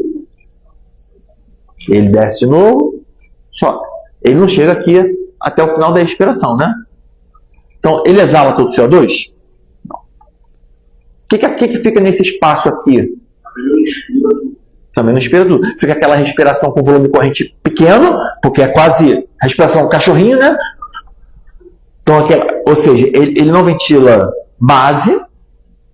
Ele desce de novo, sobe. Ele não chega aqui até o final da respiração, né? Então, ele exala todo o CO2? Não. O que fica nesse espaço aqui? Também não inspira tudo. Fica aquela respiração com volume corrente pequeno, porque é quase respiração cachorrinho, né? Então, ou seja, ele não ventila base,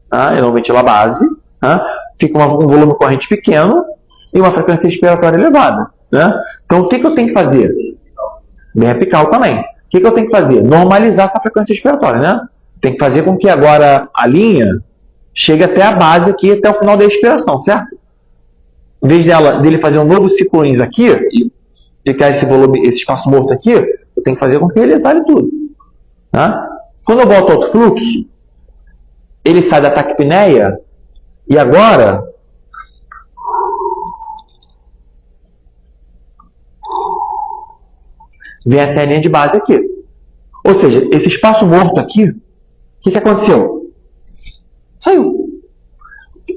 tá? Ele não ventila base, tá? Fica um volume corrente pequeno e uma frequência respiratória elevada, né? Então, o que eu tenho que fazer? Bem apical também. O que eu tenho que fazer? Normalizar essa frequência respiratória, né? Tem que fazer com que agora a linha chegue até a base aqui, até o final da respiração, certo? Em vez dele fazer um novo ciclo INS aqui e ficar esse volume, esse espaço morto aqui, eu tenho que fazer com que ele exale tudo. Tá? Quando eu boto alto fluxo, ele sai da taquipneia e agora vem até a linha de base aqui. Ou seja, esse espaço morto aqui, o que aconteceu? Saiu.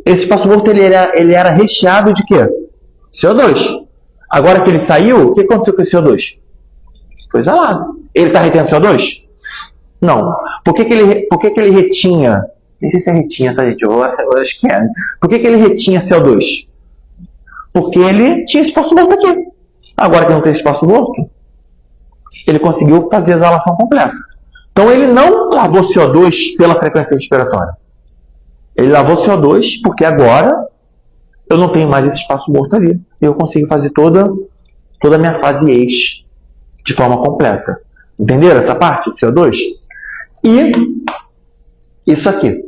Esse espaço morto ele era recheado de quê? CO2. Agora que ele saiu, o que aconteceu com esse CO2? Foi exalado. Ele está retendo CO2? Não. Por que ele retinha? Nem sei se é retinha, tá, gente? Eu acho que é. Por que ele retinha CO2? Porque ele tinha espaço morto aqui. Agora que não tem espaço morto, ele conseguiu fazer a exalação completa. Então ele não lavou CO2 pela frequência respiratória. Ele lavou CO2 porque agora eu não tenho mais esse espaço morto ali. Eu consigo fazer toda a minha fase ex de forma completa. Entenderam essa parte do CO2? E isso aqui.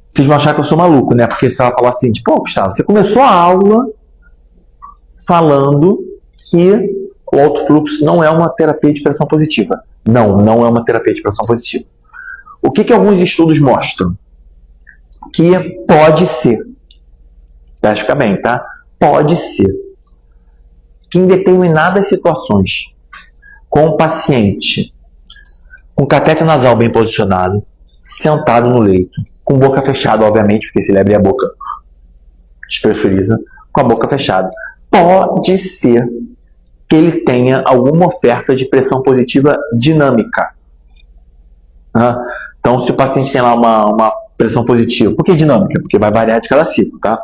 Vocês vão achar que eu sou maluco, né? Porque se ela falar assim, tipo, Gustavo, você começou a aula falando que o alto fluxo não é uma terapia de pressão positiva. Não é uma terapia de pressão positiva. O que alguns estudos mostram? Que pode ser, presta bem, tá? Pode ser que em determinadas situações, com o paciente com catéter nasal bem posicionado, sentado no leito, com boca fechada, obviamente, porque se ele abrir a boca, despressuriza, com a boca fechada, pode ser que ele tenha alguma oferta de pressão positiva dinâmica. Então, se o paciente tem lá uma pressão positiva, por que dinâmica? Porque vai variar de cada ciclo, tá?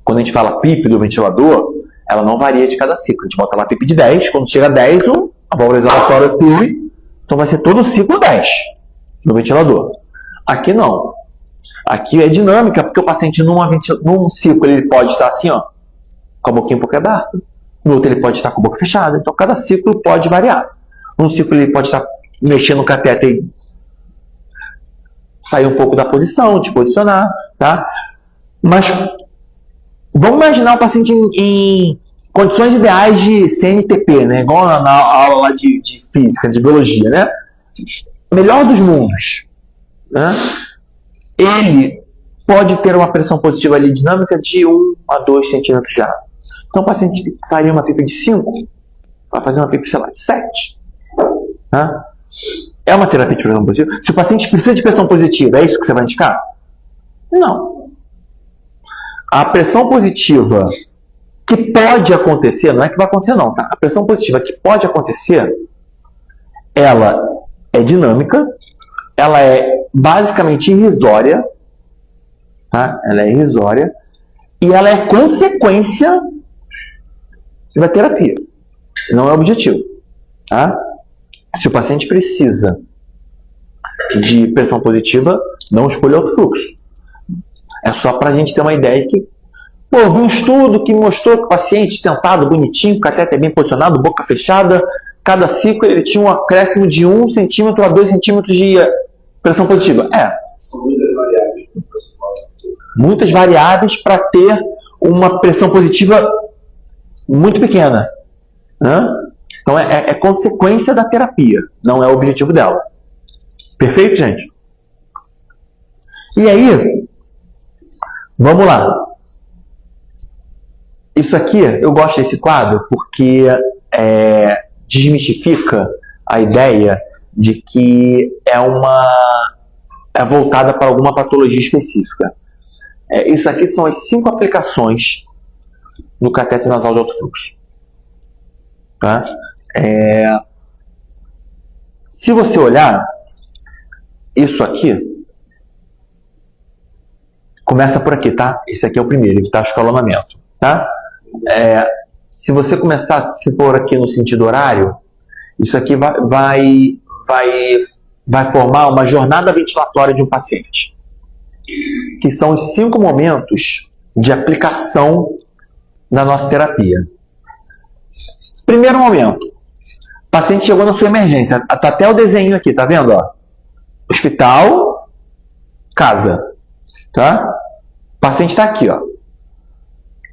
Quando a gente fala PIP do ventilador, ela não varia de cada ciclo. A gente bota lá PIP de 10, quando chega a 10, a válvula exalatória PIP, então vai ser todo o ciclo 10 no ventilador. Aqui não. Aqui é dinâmica, porque o paciente num ciclo ele pode estar assim, ó, com a boquinha um pouco aberta. No outro ele pode estar com a boca fechada. Então cada ciclo pode variar. Num ciclo ele pode estar mexendo no catéter e sair um pouco da posição, de posicionar, tá? Mas vamos imaginar o paciente em condições ideais de CNTP, né? Igual na aula lá de física, de biologia, né? Melhor dos mundos, né? Ele pode ter uma pressão positiva ali dinâmica de 1 a 2 centímetros de água. Então o paciente faria uma pipa de 5, vai fazer uma pipa, sei lá, de 7. Né? É uma terapia de pressão positiva? Se o paciente precisa de pressão positiva, é isso que você vai indicar? Não. A pressão positiva que pode acontecer, não é que vai acontecer não, tá? A pressão positiva que pode acontecer, ela é dinâmica, ela é basicamente irrisória, tá? Ela é irrisória e ela é consequência da terapia, não é objetivo, tá? Se o paciente precisa de pressão positiva, não escolha outro fluxo. É só para a gente ter uma ideia de que, eu vi um estudo que mostrou que o paciente sentado, bonitinho, catéter bem posicionado, boca fechada, cada ciclo ele tinha um acréscimo de 1 centímetro a 2 centímetros de pressão positiva. São muitas variáveis. Muitas variáveis para ter uma pressão positiva muito pequena. Né? Então é consequência da terapia, não é o objetivo dela. Perfeito, gente? E aí, vamos lá. Isso aqui, eu gosto desse quadro porque desmistifica a ideia de que é voltada para alguma patologia específica. Isso aqui são as 5 aplicações no catéter nasal de alto fluxo. Tá? Se você olhar, isso aqui começa por aqui, tá? Esse aqui é o primeiro, evitar o escalonamento, tá? Se você começar, se for aqui no sentido horário, isso aqui vai formar uma jornada ventilatória de um paciente, que são os 5 momentos de aplicação da nossa terapia. Primeiro momento, o paciente chegou na sua emergência, tá até o desenho aqui, tá vendo? Ó? Hospital, casa, tá? O paciente está aqui, ó.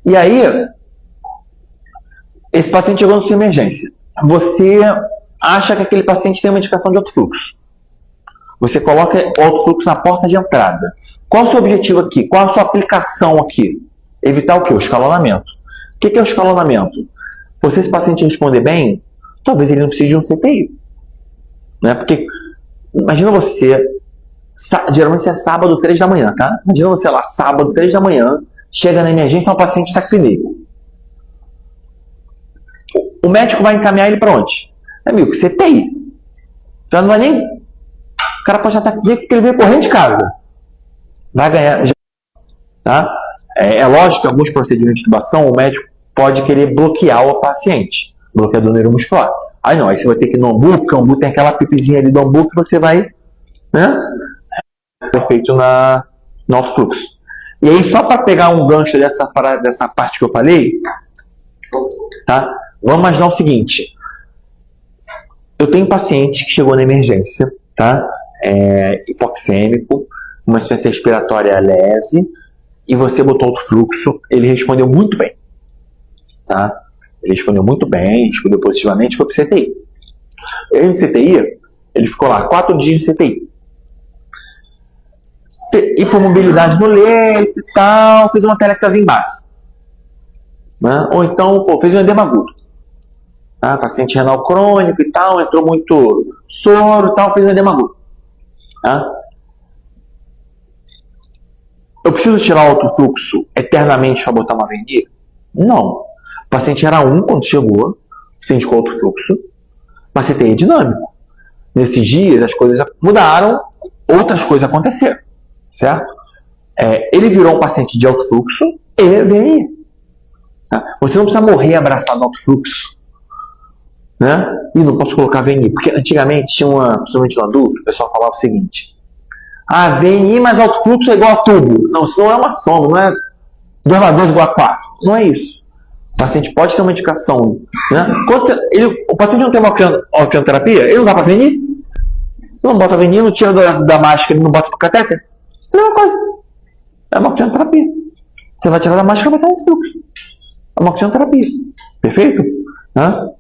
E aí, esse paciente chegou na sua emergência. Você acha que aquele paciente tem uma indicação de alto fluxo. Você coloca o alto fluxo na porta de entrada. Qual é o seu objetivo aqui? Qual é a sua aplicação aqui? Evitar o quê? O escalonamento. O que é o escalonamento? Se esse paciente responder bem, talvez ele não precise de um CTI. Né? Porque, imagina você, geralmente é sábado, 3 da manhã, tá? Imagina você lá, sábado, 3 da manhã, chega na emergência, o paciente está clínico. O médico vai encaminhar ele para onde? Amigo, CTI. Já não vai nem... O cara pode já estar clínico porque ele veio correndo de casa. Vai ganhar... Tá? É lógico que alguns procedimentos de intubação, o médico pode querer bloquear o paciente. Bloqueador neuromuscular. Aí não, aí você vai ter que ir no ambu, porque o ambu tem aquela pipizinha ali do ambu que você vai... Né? Perfeito no alto fluxo. E aí, só para pegar um gancho dessa parte que eu falei, tá? Vamos imaginar o seguinte. Eu tenho um paciente que chegou na emergência, tá? Hipoxêmico, uma insuficiência respiratória leve, e você botou alto fluxo, ele respondeu muito bem, tá? Ele respondeu muito bem, respondeu positivamente, foi pro CTI. Ele no CTI, ele ficou lá 4 dias no CTI. Hipomobilidade no leito e tal, fez uma telectasia em base. Né? Ou então, fez um edema agudo. Tá? Paciente renal crônico e tal, entrou muito soro e tal, fez um edema agudo. Tá? Eu preciso tirar o alto fluxo eternamente para botar uma VNI? Não. O paciente era 1 quando chegou, paciente com alto fluxo, mas CTI é dinâmico. Nesses dias as coisas mudaram, outras coisas aconteceram, certo? Ele virou um paciente de alto fluxo e VNI. Tá? Você não precisa morrer abraçado no alto fluxo, né? E não posso colocar VNI, porque antigamente tinha principalmente no adulto, o pessoal falava o seguinte: VNI mais alto fluxo é igual a tubo. Não, isso não é uma soma, não é 2 mais 2 igual a 4. Não é isso. O paciente pode ter uma indicação, né? O paciente não tem uma oxigenoterapia, ele não dá para VNI? Não bota VNI, não tira da máscara, ele não bota pro catéter? É a mesma coisa. É uma oxigenoterapia. Você vai tirar da máscara e vai tirar do fluxo. É uma oxigenoterapia. Perfeito? Né?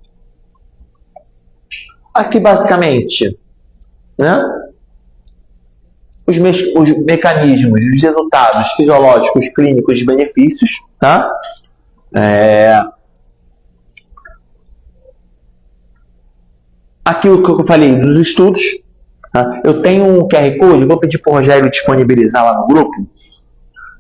Aqui, basicamente, né? Os mecanismos, os resultados fisiológicos, clínicos, os benefícios, tá? Aquilo que eu falei dos estudos, tá? Eu tenho um QR Code, vou pedir para o Rogério disponibilizar lá no grupo,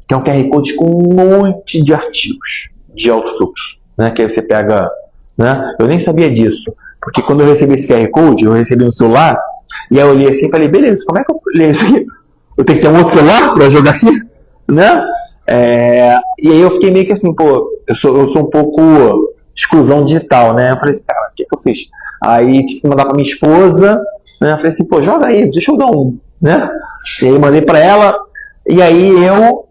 que é um QR Code com um monte de artigos de alto fluxo, né? Que aí você pega, né? Eu nem sabia disso, porque quando eu recebi esse QR Code, eu recebi no celular, e aí eu olhei assim e falei, beleza, como é que eu leio isso aqui? Eu tenho que ter um outro celular para jogar aqui, né? E aí eu fiquei meio que assim, eu sou um pouco exclusão digital, né? Eu falei assim, cara, o que eu fiz? Aí tive que mandar para minha esposa, né? Eu falei assim, joga aí, deixa eu dar um, né? E aí mandei para ela, e aí eu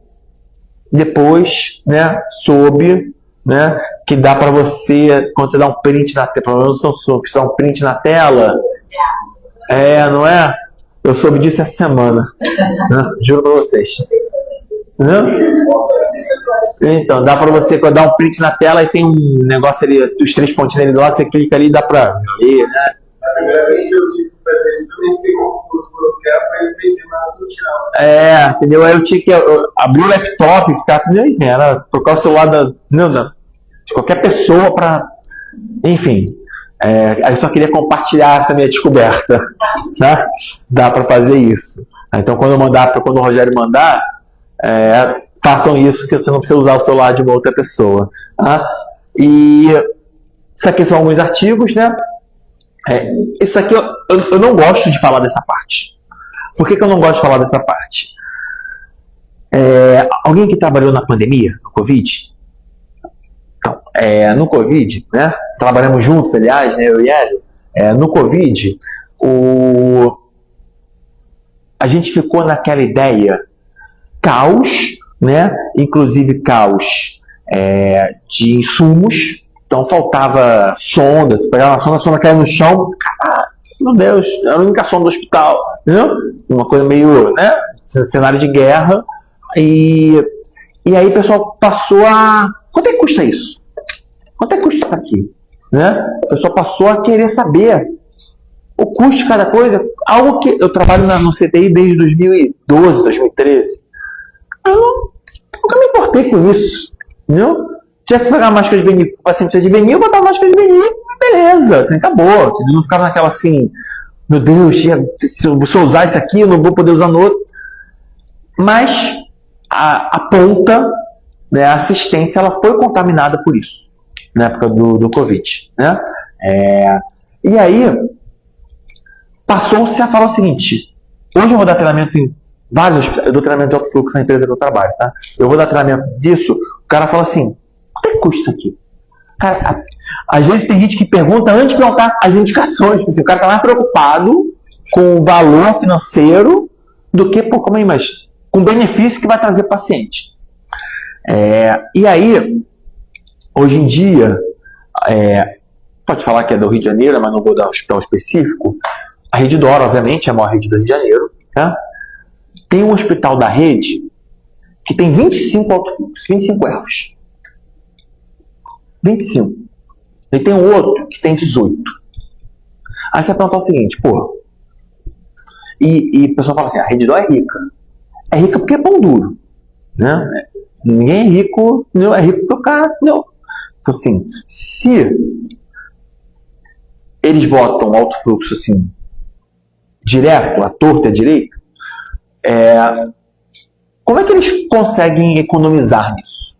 depois, né, soube, né, que dá para você, quando você dá um print na tela, pelo menos você dá um print na tela, não é? Eu soube disso essa semana, né? Juro para vocês. Então, dá para você dar um print na tela e tem um negócio ali, os 3 pontinhos ali do lado, você clica ali e dá para ler, né? A primeira vez que eu tive que fazer isso, eu nem fiquei confuso quando eu quero, aí eu pensei mais no tirar. Entendeu? Aí eu tinha que abrir o laptop e ficar, entendeu? Era trocar o celular de qualquer pessoa para. Enfim. Aí eu só queria compartilhar essa minha descoberta, tá? Dá para fazer isso. Então, quando o Rogério mandar, façam isso, que você não precisa usar o celular de uma outra pessoa, tá? E isso aqui são alguns artigos, né? Isso aqui eu não gosto de falar dessa parte. Por que eu não gosto de falar dessa parte? Alguém que trabalhou na pandemia, no Covid? Então, no Covid, né? Trabalhamos juntos, aliás, né, eu e Hélio. No Covid, a gente ficou naquela ideia caos, né? Inclusive caos de insumos. Então faltava sonda, você pegava a sonda caía no chão, caralho, meu Deus, era a única sonda do hospital, entendeu? Uma coisa meio, né? Cenário de guerra. E aí o pessoal passou a... Quanto é que custa isso? Quanto é que custa isso aqui? Né? O pessoal passou a querer saber o custo de cada coisa. Algo que eu trabalho no CTI desde 2012, 2013. Eu nunca me importei com isso, entendeu? Tinha que pegar a máscara de vinil, o paciente precisa de vinil, eu botava a máscara de vinil, beleza, acabou. Não ficava naquela assim, meu Deus, se eu usar isso aqui, eu não vou poder usar no outro. Mas a ponta, né, a assistência, ela foi contaminada por isso, na época do Covid, né? E aí, passou-se a falar o seguinte, hoje eu vou dar treinamento em eu dou treinamento de alto fluxo na empresa que eu trabalho, tá? Eu vou dar treinamento disso, o cara fala assim, quanto é que custa isso aqui? Cara, às vezes tem gente que pergunta antes de perguntar as indicações, assim, o cara tá mais preocupado com o valor financeiro do que, mas com o benefício que vai trazer para o paciente. E aí, hoje em dia, pode falar que é do Rio de Janeiro, mas não vou dar hospital específico. A Rede D'Or, obviamente, é a maior rede do Rio de Janeiro. Tá? Tem um hospital da rede que tem 25 autofluxos, 25 erros. 25. E tem um outro que tem 18. Aí você vai perguntar o seguinte, pô. E o pessoal fala assim, a Rede D'Or é rica. É rica porque é pão duro. Né? Ninguém é rico, não é rico porque o cara... Não. Então, assim, se eles botam alto fluxo assim, direto, à torta e à direita, como é que eles conseguem economizar nisso?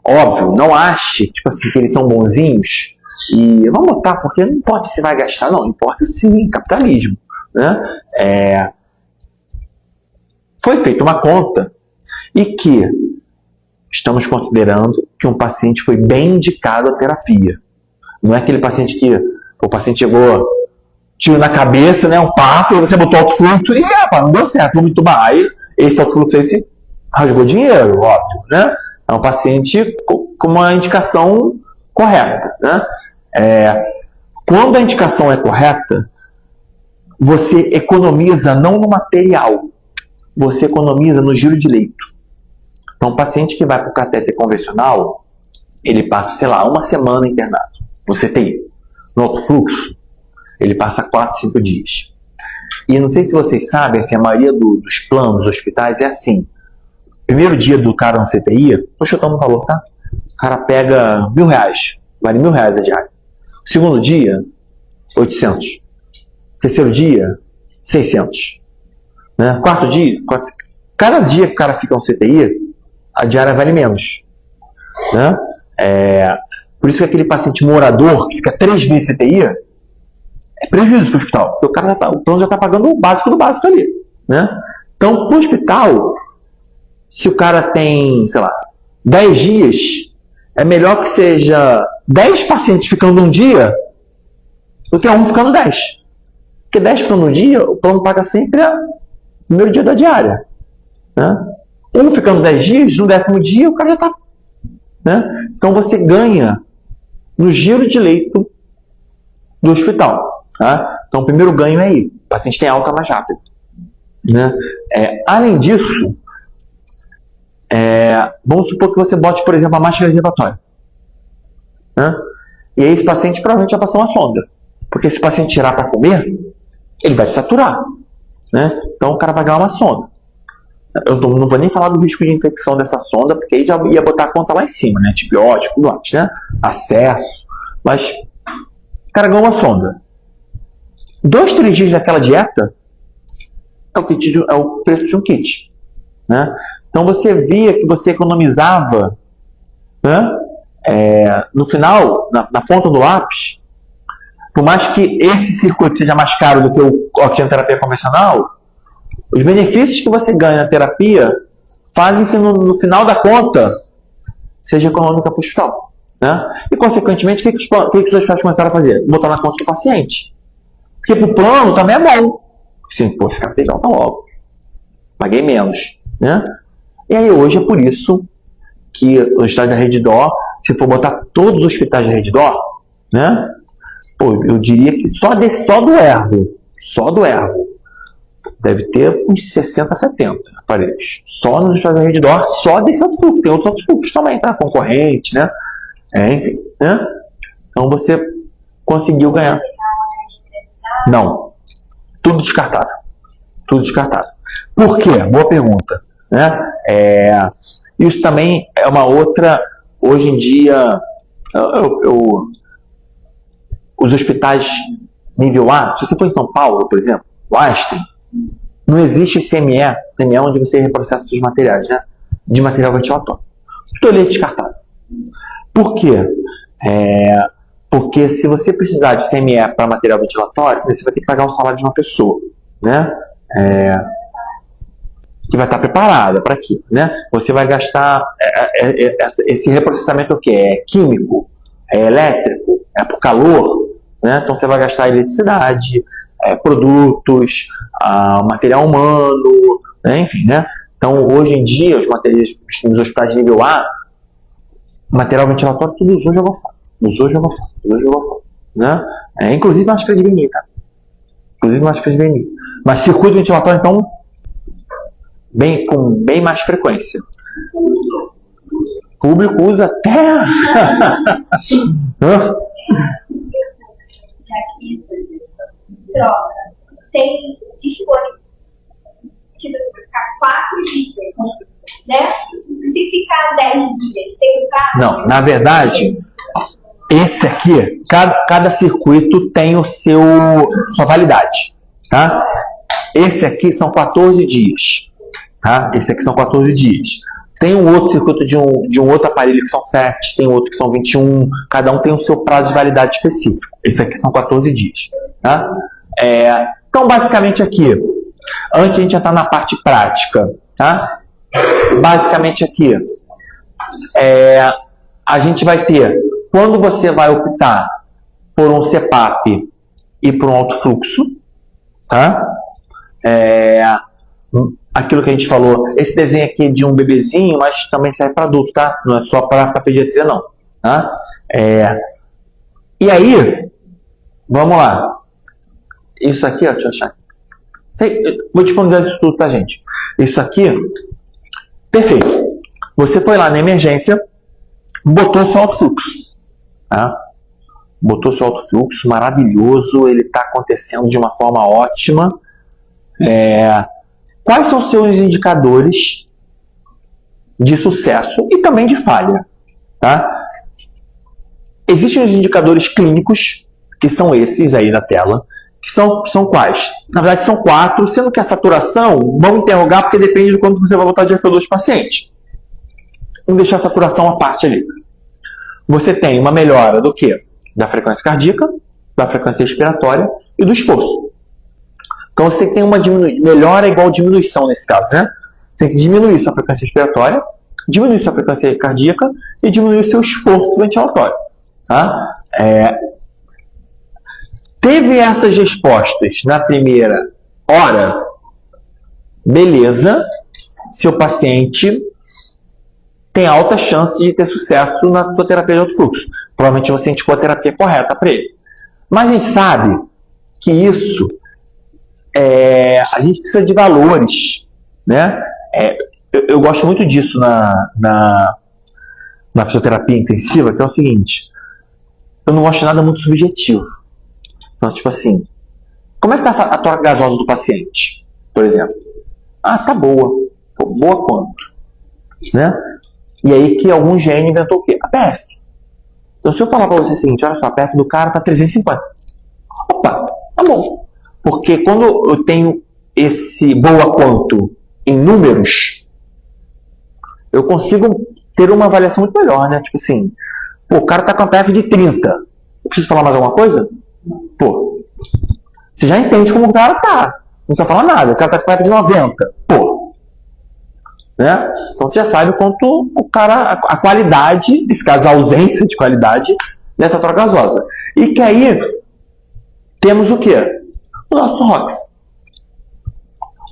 Óbvio, não ache tipo assim, que eles são bonzinhos e vamos botar, porque não importa se vai gastar, não, importa sim, capitalismo. Né? Foi feita uma conta e que estamos considerando que um paciente foi bem indicado à terapia. Não é aquele paciente que o paciente chegou, tiro na cabeça, né, um passo, e você botou alto fluxo e não deu certo, vou me tubar. Aí esse alto fluxo aí se rasgou dinheiro, óbvio. Né? É um paciente com uma indicação correta. Né? Quando a indicação é correta, você economiza não no material, você economiza no giro de leito. Então, o paciente que vai para o catéter convencional, ele passa, sei lá, uma semana internado. Você tem no alto fluxo, ele passa 4, 5 dias. E não sei se vocês sabem, assim, a maioria dos planos dos hospitais é assim. Primeiro dia do cara no CTI, estou chutando o valor, tá? O cara pega R$1.000, vale R$1.000 a diária. Segundo dia, 800. Terceiro dia, 600. Né? Quarto dia, cada dia que o cara fica no CTI, a diária vale menos. Né? Por isso que aquele paciente morador que fica 3 meses em CTI é prejuízo para o hospital, porque o plano já está pagando o básico do básico ali. Né? Então, para o hospital, se o cara tem, sei lá, 10 dias, é melhor que seja 10 pacientes ficando um dia do que um ficando 10. Porque 10 ficando um dia, o plano paga sempre o primeiro dia da diária. Né? Um ficando 10 dias, no 10º dia o cara já está. Né? Então você ganha no giro de leito do hospital. Tá? Então o primeiro ganho é aí. O paciente tem alta mais rápido. Né? Além disso, vamos supor que você bote, por exemplo, a máscara reservatória. Né? E aí esse paciente provavelmente vai passar uma sonda. Porque se o paciente tirar para comer, ele vai te saturar. Né? Então o cara vai ganhar uma sonda. Eu não vou nem falar do risco de infecção dessa sonda, porque aí já ia botar a conta lá em cima, né? Antibiótico, tudo mais, né? Acesso. Mas o cara ganhou uma sonda. 2, 3 dias daquela dieta é o preço de um kit. Né? Então você via que você economizava, né? No final, na ponta do lápis, por mais que esse circuito seja mais caro do que a oxigenoterapia convencional, os benefícios que você ganha na terapia fazem que no final da conta seja econômica para o hospital. Né? E, consequentemente, o que os hospitais começaram a fazer? Botar na conta do paciente. Porque para o plano também é bom. Sim, pô, esse cara tem que alta logo. Paguei menos. Né? E aí hoje é por isso que os hospitais da Rede D'Or, se for botar todos os hospitais da Rede D'Or, né? Pô, eu diria que só do Ervo, deve ter uns 60, 70 aparelhos. Só nos hospitais da Rede D'Or, só desse alto fluxo. Tem outros altos fluxos também, tá? Concorrente, né? Enfim, né? Então você conseguiu ganhar. Não. Tudo descartável. Tudo descartável. Por quê? Boa pergunta. Né? Isso também é uma outra... Hoje em dia, os hospitais nível A, se você for em São Paulo, por exemplo, o Einstein, não existe CME é onde você reprocessa seus materiais, né? De material ventilatório. Tudo ali é descartável. Por quê? Porque se você precisar de CME para material ventilatório, você vai ter que pagar o salário de uma pessoa, né? Que vai estar preparada para aquilo, né? Você vai gastar esse reprocessamento, o que é químico, é elétrico, é por calor, né? Então você vai gastar eletricidade, produtos, material humano, né? Enfim, né? Então, hoje em dia, os materiais nos hospitais de nível A, material ventilatório, tudo usou, jogou fora. Usou, jogou fora. Né? Inclusive máscara de venir, tá? Mas circuito ventilatório, então, com bem mais frequência. O público usa até... Troca. Tem disponível. Tipo, ficar 4 dias, né? Se ficar 10 dias, tem um prazo? Não, na verdade, esse aqui, cada circuito tem sua validade, tá? Esse aqui são 14 dias, tá? Tem um outro circuito de um outro aparelho que são 7, tem outro que são 21, cada um tem o seu prazo de validade específico. Esse aqui são 14 dias, tá? Então, basicamente aqui, antes a gente já está na parte prática, tá? Basicamente aqui, a gente vai ter, quando você vai optar por um CPAP e por um alto fluxo, tá? Aquilo que a gente falou, esse desenho aqui é de um bebezinho, mas também serve para adulto, tá? Não é só para pediatria, não, tá? E aí, vamos lá. Isso aqui, ó, deixa eu achar aqui. Vou disponibilizar isso tudo, tá, gente? Isso aqui, perfeito. Você foi lá na emergência, botou seu alto fluxo, tá? Botou seu alto fluxo, maravilhoso, ele está acontecendo de uma forma ótima. Quais são os seus indicadores de sucesso e também de falha, tá? Existem os indicadores clínicos, que são esses aí na tela, que são quais? Na verdade, são 4, sendo que a saturação, vamos interrogar, porque depende de quanto você vai botar de FO2 paciente. Vamos deixar a saturação à parte ali. Você tem uma melhora do quê? Da frequência cardíaca, da frequência respiratória e do esforço. Então, você tem uma melhora igual diminuição nesse caso, né? Você tem que diminuir sua frequência respiratória, diminuir sua frequência cardíaca e diminuir seu esforço ventilatório, tá? Teve essas respostas na primeira hora, beleza, seu paciente tem alta chance de ter sucesso na sua terapia de alto fluxo. Provavelmente você indicou a terapia correta para ele. Mas a gente sabe que isso, a gente precisa de valores, né? Eu gosto muito disso na fisioterapia intensiva, que é o seguinte, eu não gosto de nada muito subjetivo. Então, tipo assim, como é que está a troca gasosa do paciente, por exemplo? Tá boa. Boa quanto? Né? E aí que algum gênio inventou o quê? A PF. Então, se eu falar para você o seguinte, olha só, a PF do cara está 350. Opa, tá bom. Porque quando eu tenho esse boa quanto em números, eu consigo ter uma avaliação muito melhor, né? Tipo assim, o cara está com a PF de 30. Eu preciso falar mais alguma coisa? Você já entende como o cara tá. Não precisa falar nada. O cara tá com PF de 90. Né? Então você já sabe quanto o cara, a qualidade, nesse caso a ausência de qualidade dessa troca gasosa. E que aí temos o quê? O nosso ROX.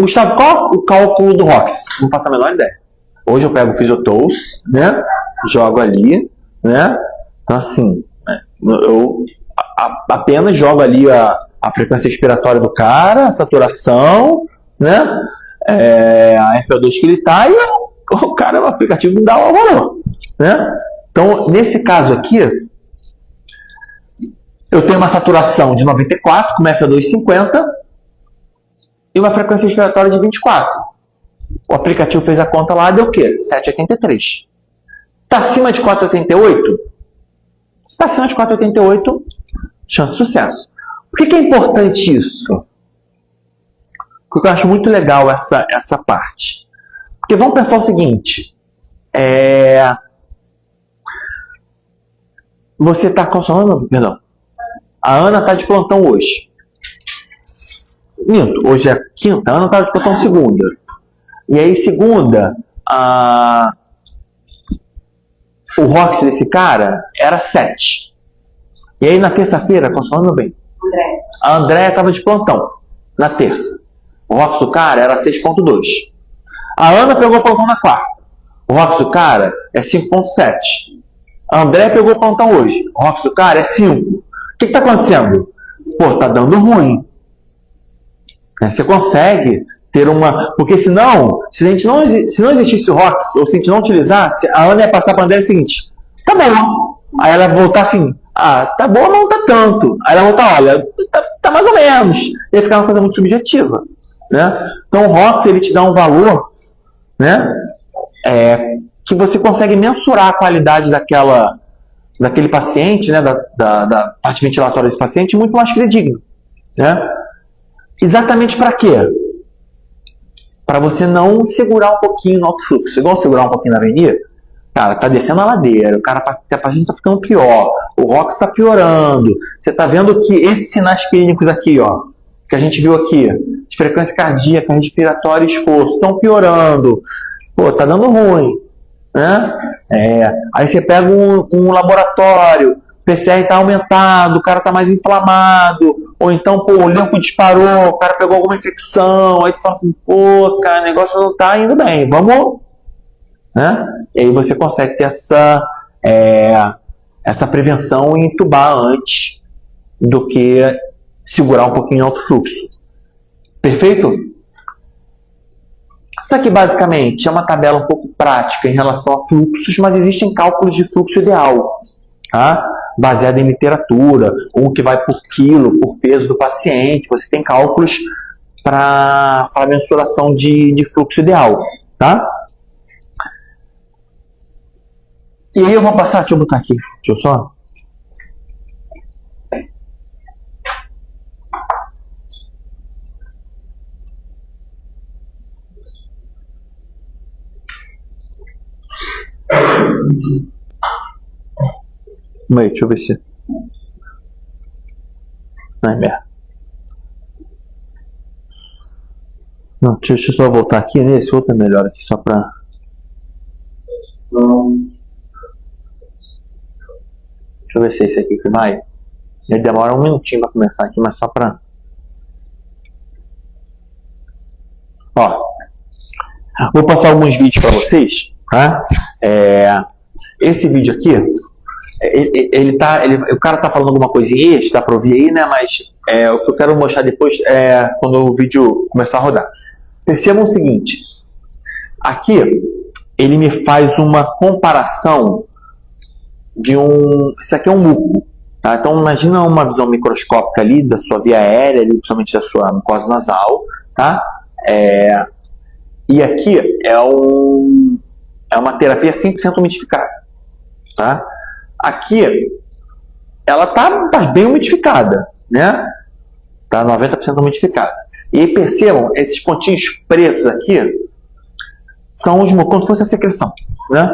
Gustavo, qual o cálculo do ROX? Não faço a menor ideia. Hoje eu pego o Physiotools, né? Jogo ali, né? Então assim, eu apenas jogo ali a frequência respiratória do cara, a saturação, né? A FO2 que ele está, e o cara, o aplicativo me dá o valor, né? Então, nesse caso aqui, eu tenho uma saturação de 94, com uma FO2 50 e uma frequência respiratória de 24. O aplicativo fez a conta lá, deu o quê? 7,83. Está acima de 4,88? Se está acima de 4,88, chance de sucesso. Por que é importante isso? Porque eu acho muito legal essa parte. Porque vamos pensar o seguinte. Você está com sua Ana? Perdão. A Ana está de plantão hoje. Minto, hoje é quinta, a Ana está de plantão segunda. E aí, segunda, o ROX desse cara era 7. E aí, na terça-feira, com sua Ana bem? A Andréia estava de plantão, na terça. O ROX do cara era 6,2. A Ana pegou plantão na quarta. O ROX do cara é 5,7. A André pegou plantão hoje. O ROX do cara é 5. O que está acontecendo? Pô, tá dando ruim. Você consegue ter uma... Porque senão, se não existisse o ROX, ou se a gente não utilizasse, a Ana ia passar para a André o seguinte: tá bom. Aí ela ia voltar assim: ah, tá bom, mas não tá tanto. Aí ela ia voltar: olha, tá mais ou menos. Ia ficar uma coisa muito subjetiva, né? Então o ROX, ele te dá um valor, né? Que você consegue mensurar a qualidade daquele paciente, né? Da parte ventilatória desse paciente muito mais fidedigno, né? Exatamente para quê? Para você não segurar um pouquinho no alto fluxo. Igual segurar um pouquinho na avenida, cara, tá descendo a ladeira, a paciente tá ficando pior, o ROX está piorando. Você tá vendo que esses sinais clínicos aqui, ó, que a gente viu aqui, de frequência cardíaca, respiratória e esforço, estão piorando. Pô, tá dando ruim, né? Aí você pega um laboratório, o PCR está aumentado, o cara está mais inflamado, ou então, pô, o leuco disparou, o cara pegou alguma infecção, aí tu fala assim, pô, cara, o negócio não está indo bem, vamos, né? E aí você consegue ter essa prevenção e entubar antes do que segurar um pouquinho alto fluxo. Perfeito? Isso aqui basicamente é uma tabela um pouco prática em relação a fluxos, mas existem cálculos de fluxo ideal, tá? Baseado em literatura, um que vai por quilo, por peso do paciente. Você tem cálculos para a mensuração de fluxo ideal, tá? E aí eu vou passar, deixa eu botar aqui, deixa eu só... Deixa eu ver se... Ai, merda. Não, deixa eu só voltar aqui nesse outro é melhor aqui, só pra... Deixa eu ver se é esse aqui que vai. Ele demora um minutinho pra começar aqui, mas só pra... Ó. Vou passar alguns vídeos pra vocês, tá? Esse vídeo aqui... o cara tá falando alguma coisinha extra, dá pra ouvir aí, né? Mas o que eu quero mostrar depois é quando o vídeo começar a rodar. Percebam o seguinte: aqui ele me faz uma comparação de isso aqui é um muco, tá? Então imagina uma visão microscópica ali da sua via aérea, ali, principalmente da sua mucosa nasal, tá? E aqui é uma terapia 100% umidificada, tá? Aqui, ela tá bem umidificada, né? Tá 90% umidificada. E aí percebam, esses pontinhos pretos aqui são como se fosse a secreção, né?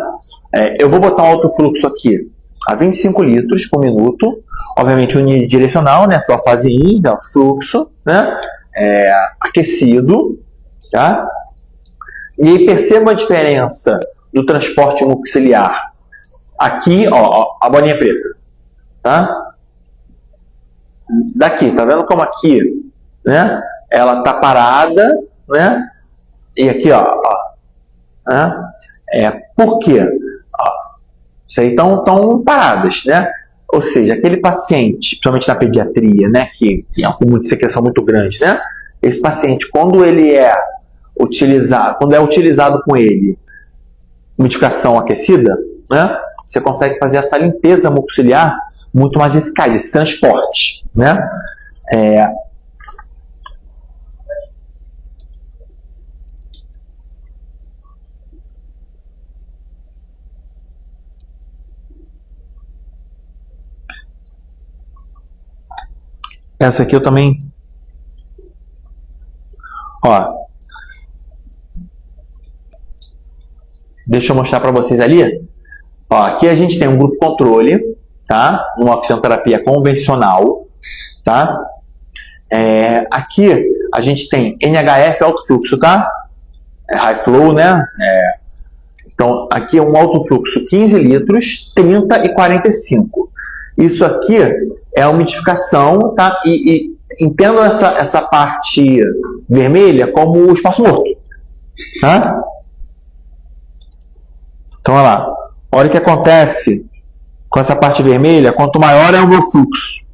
Eu vou botar um alto fluxo aqui a 25 litros por minuto, obviamente unidirecional, né? Só fase in, de alto fluxo, né? Aquecido, tá? E aí percebam a diferença do transporte mucociliar. Aqui, ó, a bolinha preta, tá? Daqui, tá vendo como aqui, né? Ela tá parada, né? E aqui, ó, né? Por quê? Ó, isso aí estão paradas, né? Ou seja, aquele paciente, principalmente na pediatria, né? Que é um acúmulo de secreção muito grande, né? Esse paciente, quando é utilizado com ele umidificação aquecida, né? Você consegue fazer essa limpeza mucociliar muito mais eficaz, esse transporte, né? Essa aqui eu também... Ó, deixa eu mostrar para vocês ali. Ó, aqui a gente tem um grupo controle, tá? Uma oxigenoterapia convencional, tá? Aqui a gente tem NHF alto fluxo, tá? High flow, né? Então, aqui é um alto fluxo 15 litros, 30 e 45. Isso aqui é a umidificação, tá? E entendo essa parte vermelha como o espaço morto, tá? Então, olha lá. Olha o que acontece com essa parte vermelha. Quanto maior é o meu fluxo.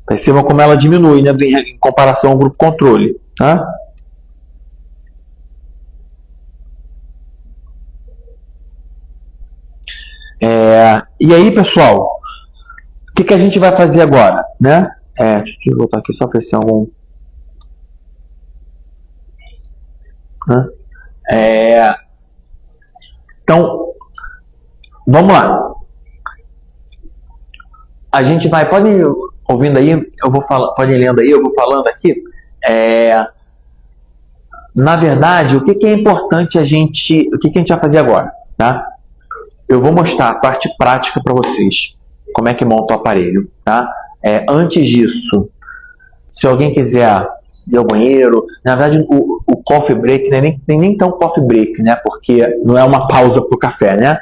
Percebam como ela diminui, né, em comparação ao grupo controle. Tá? E aí, pessoal, o que a gente vai fazer agora? Né? Deixa eu voltar aqui só para ver se algum... Então, vamos lá. A gente vai, pode ir ouvindo aí, eu vou falar, pode ir lendo aí, eu vou falando aqui. Na verdade, o que é importante a gente vai fazer agora, tá? Eu vou mostrar a parte prática para vocês, como é que monta o aparelho, tá? Antes disso, se alguém quiser ir ao banheiro, na verdade o coffee break não é nem tão coffee break, né? Porque não é uma pausa para o café, né?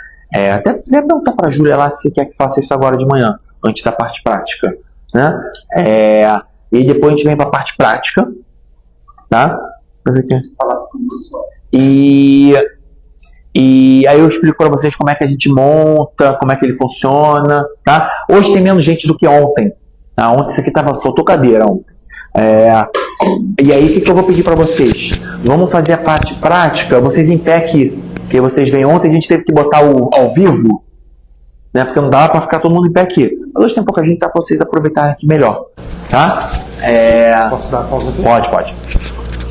Até perguntar para a Júlia lá se quer que faça isso agora de manhã, antes da parte prática, né? E depois a gente vem para a parte prática, tá? E aí eu explico para vocês como é que a gente monta, como é que ele funciona, tá? Hoje tem menos gente do que ontem, tá? Ontem isso aqui faltou cadeira ontem. E aí o que eu vou pedir para vocês? Vamos fazer a parte prática, vocês em pé aqui, que vocês veem ontem a gente teve que botar o ao vivo, né? Porque não dava para ficar todo mundo em pé aqui. Mas hoje tem pouca gente, tá, para vocês aproveitarem aqui melhor, tá? Posso dar a pausa aqui? Pode.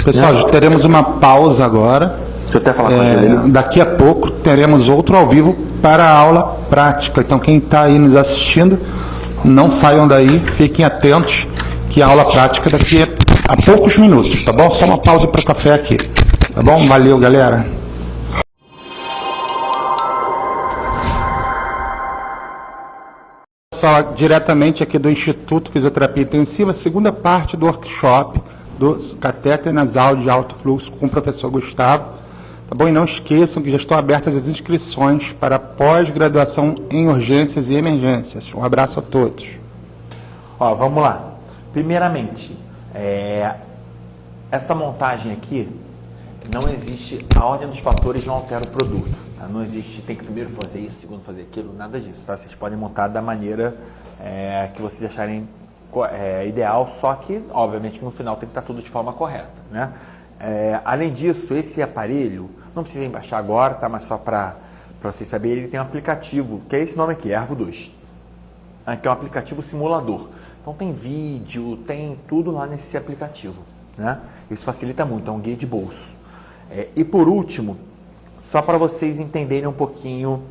Pessoal, teremos uma pausa agora. Deixa eu até falar com a Júlia. Daqui a pouco teremos outro ao vivo para a aula prática. Então, quem está aí nos assistindo, não saiam daí, fiquem atentos, que a aula prática daqui a poucos minutos, tá bom? Só uma pausa para o café aqui, tá bom? Valeu, galera. Pessoal, diretamente aqui do Instituto Fisioterapia Intensiva, segunda parte do workshop do catéter nasal de alto fluxo com o professor Gustavo. Tá bom? E não esqueçam que já estão abertas as inscrições para pós-graduação em urgências e emergências. Um abraço a todos. Vamos lá. Primeiramente, essa montagem aqui, não existe, a ordem dos fatores não altera o produto. Tá? Não existe, tem que primeiro fazer isso, segundo fazer aquilo, nada disso. Tá? Vocês podem montar da maneira que vocês acharem ideal, só que, obviamente, que no final tem que estar tudo de forma correta, né? Além disso, esse aparelho, não precisa baixar agora, tá? Mas só para vocês saberem, ele tem um aplicativo, que é esse nome aqui, Ervo 2, que é um aplicativo simulador. Então tem vídeo, tem tudo lá nesse aplicativo, né? Isso facilita muito, é um guia de bolso. E por último, só para vocês entenderem um pouquinho,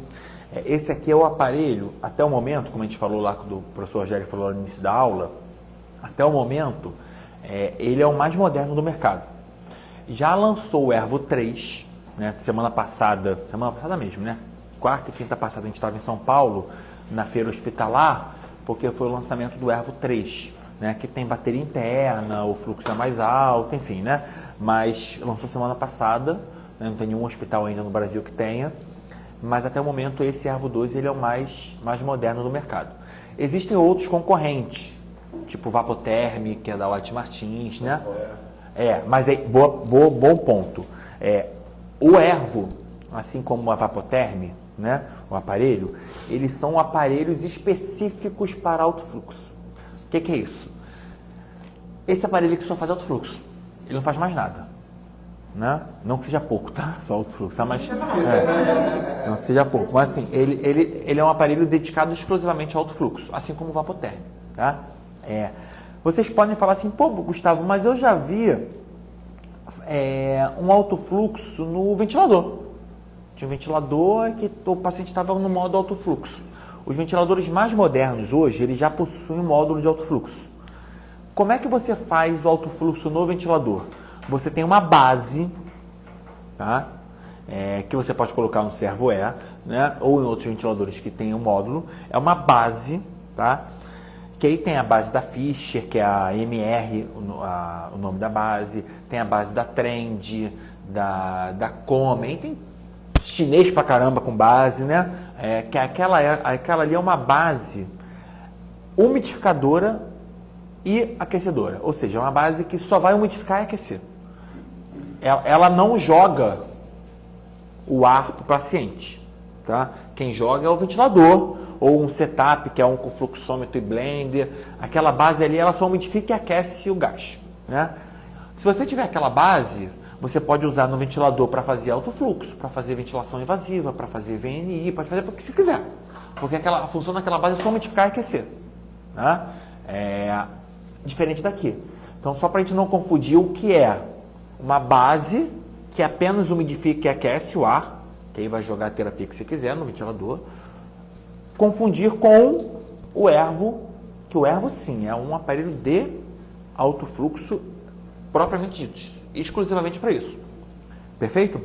esse aqui é o aparelho, até o momento, como a gente falou lá, do professor Rogério falou no início da aula, até o momento, ele é o mais moderno do mercado. Já lançou o Ervo 3, né, semana passada mesmo, né? Quarta e quinta passada a gente estava em São Paulo, na feira hospitalar, porque foi o lançamento do Ervo 3, né, que tem bateria interna, o fluxo é mais alto, enfim, né? Mas lançou semana passada, né, não tem nenhum hospital ainda no Brasil que tenha, mas até o momento esse Ervo 2 ele é o mais moderno do mercado. Existem outros concorrentes, tipo o Vapoterm, que é da White Martins, né? Mas bom ponto. O Ervo, assim como a Vapoterm, né, o aparelho, eles são aparelhos específicos para alto fluxo. O que é isso? Esse aparelho que só faz alto fluxo, ele não faz mais nada, né? Não que seja pouco, tá? Só alto fluxo, tá? Mas não que seja pouco, mas assim, ele é um aparelho dedicado exclusivamente ao alto fluxo, assim como o Vapoterm, tá? Vocês podem falar assim, pô, Gustavo, mas eu já vi um alto fluxo no ventilador. Tinha um ventilador que o paciente estava no modo alto fluxo. Os ventiladores mais modernos hoje, eles já possuem um módulo de alto fluxo. Como é que você faz o alto fluxo no ventilador? Você tem uma base, tá? Que você pode colocar no Servo-E, né? Ou em outros ventiladores que tem um módulo. É uma base, tá? Que aí tem a base da Fischer, que é a MR, o nome da base. Tem a base da Trend, da Komen. Tem chinês pra caramba com base, né? Que aquela ali é uma base umidificadora e aquecedora. Ou seja, é uma base que só vai umidificar e aquecer. ela não joga o ar para o paciente, tá? Quem joga é o ventilador, ou um setup, que é um com fluxômetro e blender. Aquela base ali, ela só umidifica e aquece o gás, né? Se você tiver aquela base, você pode usar no ventilador para fazer alto fluxo, para fazer ventilação invasiva, para fazer VNI, para fazer o que você quiser. Porque a função daquela base é só umidificar e aquecer, né? Diferente daqui. Então, só para a gente não confundir o que é uma base que apenas umidifica e aquece o ar, que aí vai jogar a terapia que você quiser no ventilador, confundir com o Ervo, que o Ervo sim é um aparelho de alto fluxo propriamente dito, exclusivamente para isso. Perfeito?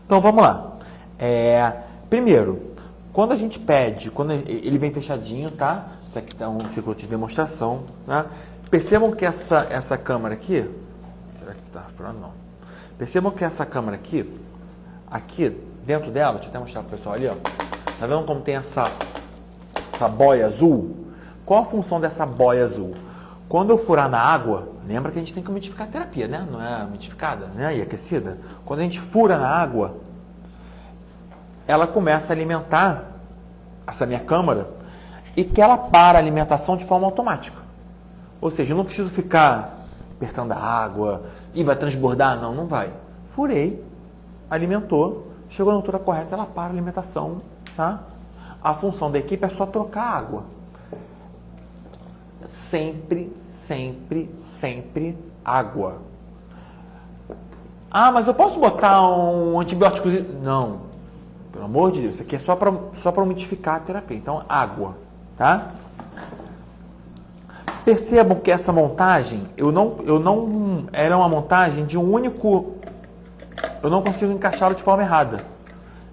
Então vamos lá. Primeiro, quando a gente pede, quando ele vem fechadinho, tá? Isso aqui tá um circuito de demonstração, né? Percebam que essa câmera aqui, será que tá falando? Não. Percebam que essa câmera aqui dentro dela, deixa eu até mostrar para o pessoal ali, ó. Tá vendo como tem essa boia azul? Qual a função dessa boia azul? Quando eu furar na água, lembra que a gente tem que umidificar a terapia, né? Não é umidificada, né? E aquecida. Quando a gente fura na água, ela começa a alimentar essa minha câmara e que ela para a alimentação de forma automática. Ou seja, eu não preciso ficar apertando a água e vai transbordar. Não, não vai. Furei, alimentou, chegou na altura correta, ela para a alimentação, tá? A função da equipe é só trocar a água. Sempre, sempre, sempre água. Ah, mas eu posso botar um antibiótico? Não. Pelo amor de Deus, isso aqui é só para umidificar a terapia. Então, água, tá? Percebam que essa montagem, ela é uma montagem de um único... Eu não consigo encaixá-lo de forma errada.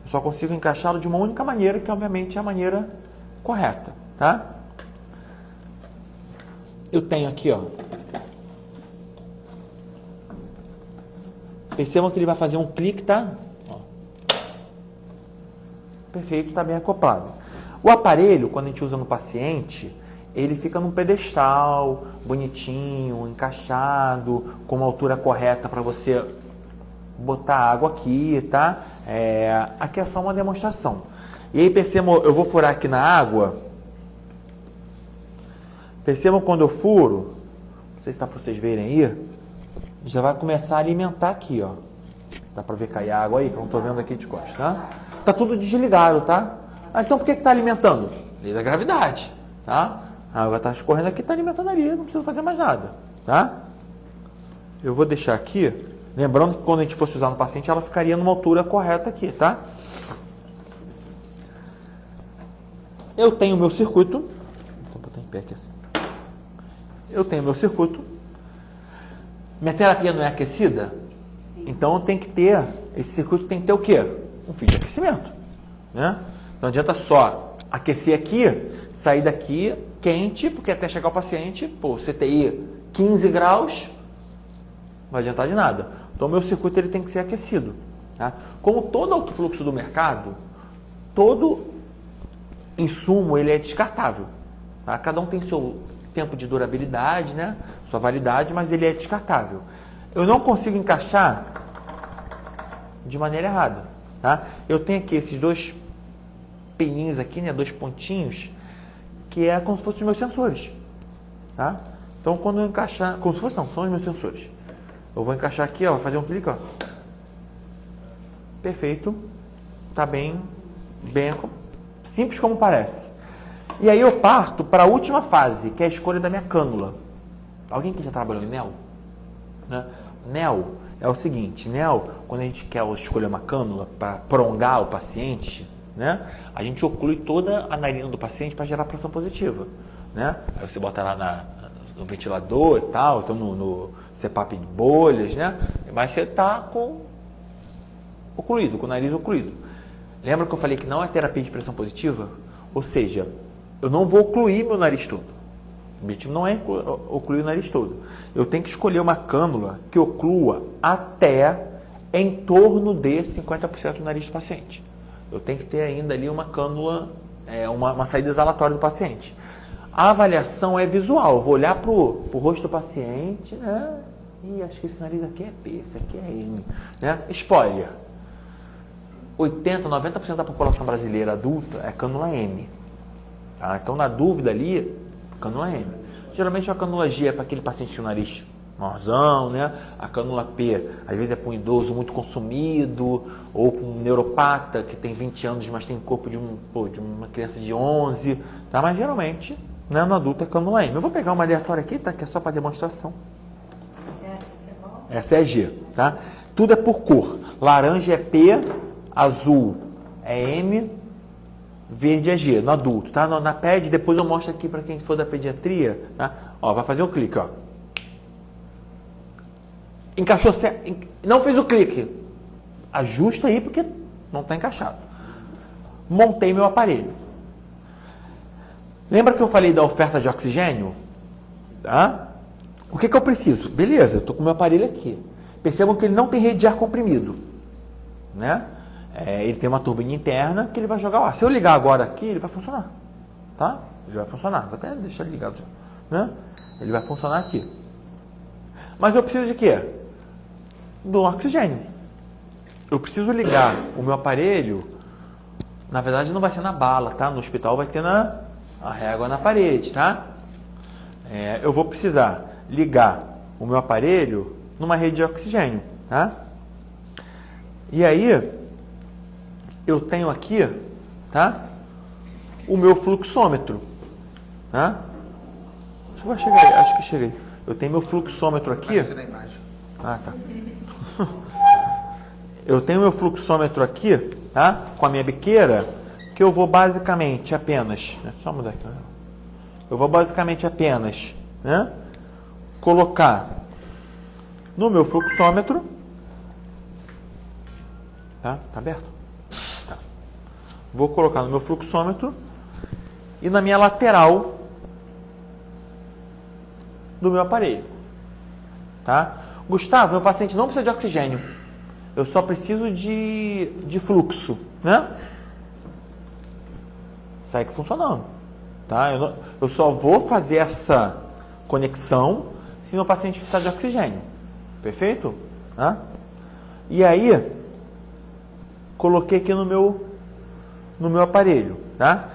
Eu só consigo encaixá-lo de uma única maneira, que obviamente é a maneira correta, tá? Eu tenho aqui, ó. Percebam que ele vai fazer um clique, tá? Ó. Perfeito, está bem acoplado. O aparelho, quando a gente usa no paciente, ele fica num pedestal, bonitinho, encaixado, com uma altura correta para você botar água aqui, tá? Aqui é só uma demonstração. E aí percebam, eu vou furar aqui na água. Percebam quando eu furo, não sei se está para vocês verem aí, já vai começar a alimentar aqui, ó. Dá para ver cair a água aí, que eu não estou vendo aqui de costas, tá? Tá tudo desligado, tá? Então por que está alimentando? Lei da gravidade, tá? A água está escorrendo aqui, está alimentando ali, não precisa fazer mais nada, tá? Eu vou deixar aqui, lembrando que quando a gente fosse usar no paciente, ela ficaria numa altura correta aqui, tá? Eu tenho o meu circuito, vou botar em pé aqui assim. Eu tenho meu circuito. Minha terapia não é aquecida? Então tem que ter, esse circuito tem que ter o quê? Um fio de aquecimento, né? Não adianta só aquecer aqui, sair daqui quente, porque até chegar o paciente, CTI 15 graus, não vai adiantar de nada. Então meu circuito ele tem que ser aquecido, tá? Como todo alto fluxo do mercado, todo insumo ele é descartável, tá? Cada um tem seu tempo de durabilidade, né? Sua validade, mas ele é descartável. Eu não consigo encaixar de maneira errada, tá? Eu tenho aqui esses dois pininhos aqui, né? Dois pontinhos, que é como se fossem os meus sensores, tá? Então quando eu encaixar, como se fosse não, são os meus sensores. Eu vou encaixar aqui, ó, vou fazer um clique, ó. Perfeito. Tá bem simples como parece. E aí eu parto para a última fase, que é a escolha da minha cânula. Alguém que já trabalhou em NEL? Né? NEL é o seguinte, NEL, quando a gente quer escolher uma cânula para prolongar o paciente, né? A gente oclui toda a narina do paciente para gerar pressão positiva, né? Aí você bota lá no ventilador e tal, então no CPAP de bolhas, né? Mas você está com o nariz ocluído. Lembra que eu falei que não é terapia de pressão positiva? Ou seja, eu não vou ocluir meu nariz todo. O objetivo não é ocluir o nariz todo. Eu tenho que escolher uma cânula que oclua até em torno de 50% do nariz do paciente. Eu tenho que ter ainda ali uma cânula, uma saída exalatória do paciente. A avaliação é visual. Eu vou olhar para o rosto do paciente, né? Ih, acho que esse nariz aqui é P, esse aqui é M. Né? Spoiler. 80, 90% da população brasileira adulta é cânula M. Tá? Então, na dúvida ali, cânula M. Geralmente a cânula G é para aquele paciente com o nariz maiorzão, né? A cânula P, às vezes é para um idoso muito consumido, ou para um neuropata que tem 20 anos, mas tem corpo de uma criança de 11, tá? Mas geralmente, né, no adulto é cânula M. Eu vou pegar uma aleatória aqui, tá? Que é só para demonstração. Essa é G, tá? Tudo é por cor. Laranja é P, azul é M, verde é G, no adulto, tá? Na PED, depois eu mostro aqui para quem for da pediatria, tá? Ó, vai fazer um clique, ó. Encaixou certo, não fez o clique. Ajusta aí porque não está encaixado. Montei meu aparelho. Lembra que eu falei da oferta de oxigênio? Tá? O que eu preciso? Beleza, eu estou com meu aparelho aqui. Percebam que ele não tem rede de ar comprimido, né? Ele tem uma turbina interna que ele vai jogar o ar. Se eu ligar agora aqui, ele vai funcionar, tá? Ele vai funcionar. Vou até deixar ele ligado, né? Ele vai funcionar aqui. Mas eu preciso de quê? Do oxigênio. Eu preciso ligar o meu aparelho. Na verdade, não vai ser na bala, tá? No hospital vai ter a régua na parede, tá? Eu vou precisar ligar o meu aparelho numa rede de oxigênio, tá? E aí, eu tenho aqui, tá? O meu fluxômetro, tá? Acho que cheguei. Eu tenho meu fluxômetro aqui. Apareceu na imagem. Ah, tá. Eu tenho meu fluxômetro aqui, tá? Com a minha biqueira, que eu vou basicamente apenas... Só mudar aqui. Eu vou basicamente apenas, né, colocar no meu fluxômetro. Tá? Tá aberto? Tá. Vou colocar no meu fluxômetro e na minha lateral do meu aparelho. Tá? Gustavo, meu paciente não precisa de oxigênio. Eu só preciso de fluxo, né? Segue funcionando. Tá? Eu só vou fazer essa conexão se meu paciente precisar de oxigênio. Perfeito? Tá? E aí, coloquei aqui no meu aparelho. Tá?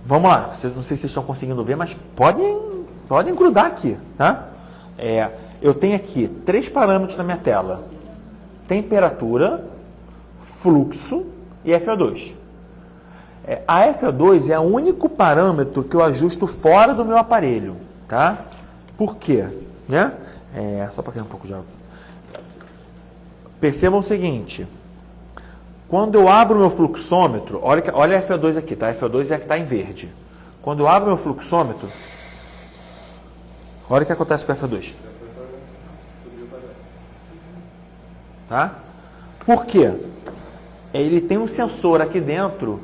Vamos lá. Não sei se vocês estão conseguindo ver, mas podem grudar aqui. Tá? Eu tenho aqui 3 parâmetros na minha tela: temperatura, fluxo e FO2. A FO2 é o único parâmetro que eu ajusto fora do meu aparelho, tá? Por quê? Né? Só para cair um pouco de água. Percebam o seguinte: quando eu abro o meu fluxômetro, olha a FO2 aqui, tá? A FO2 é a que está em verde. Quando eu abro o meu fluxômetro, olha o que acontece com a FO2. Tá? Por quê? Ele tem um sensor aqui dentro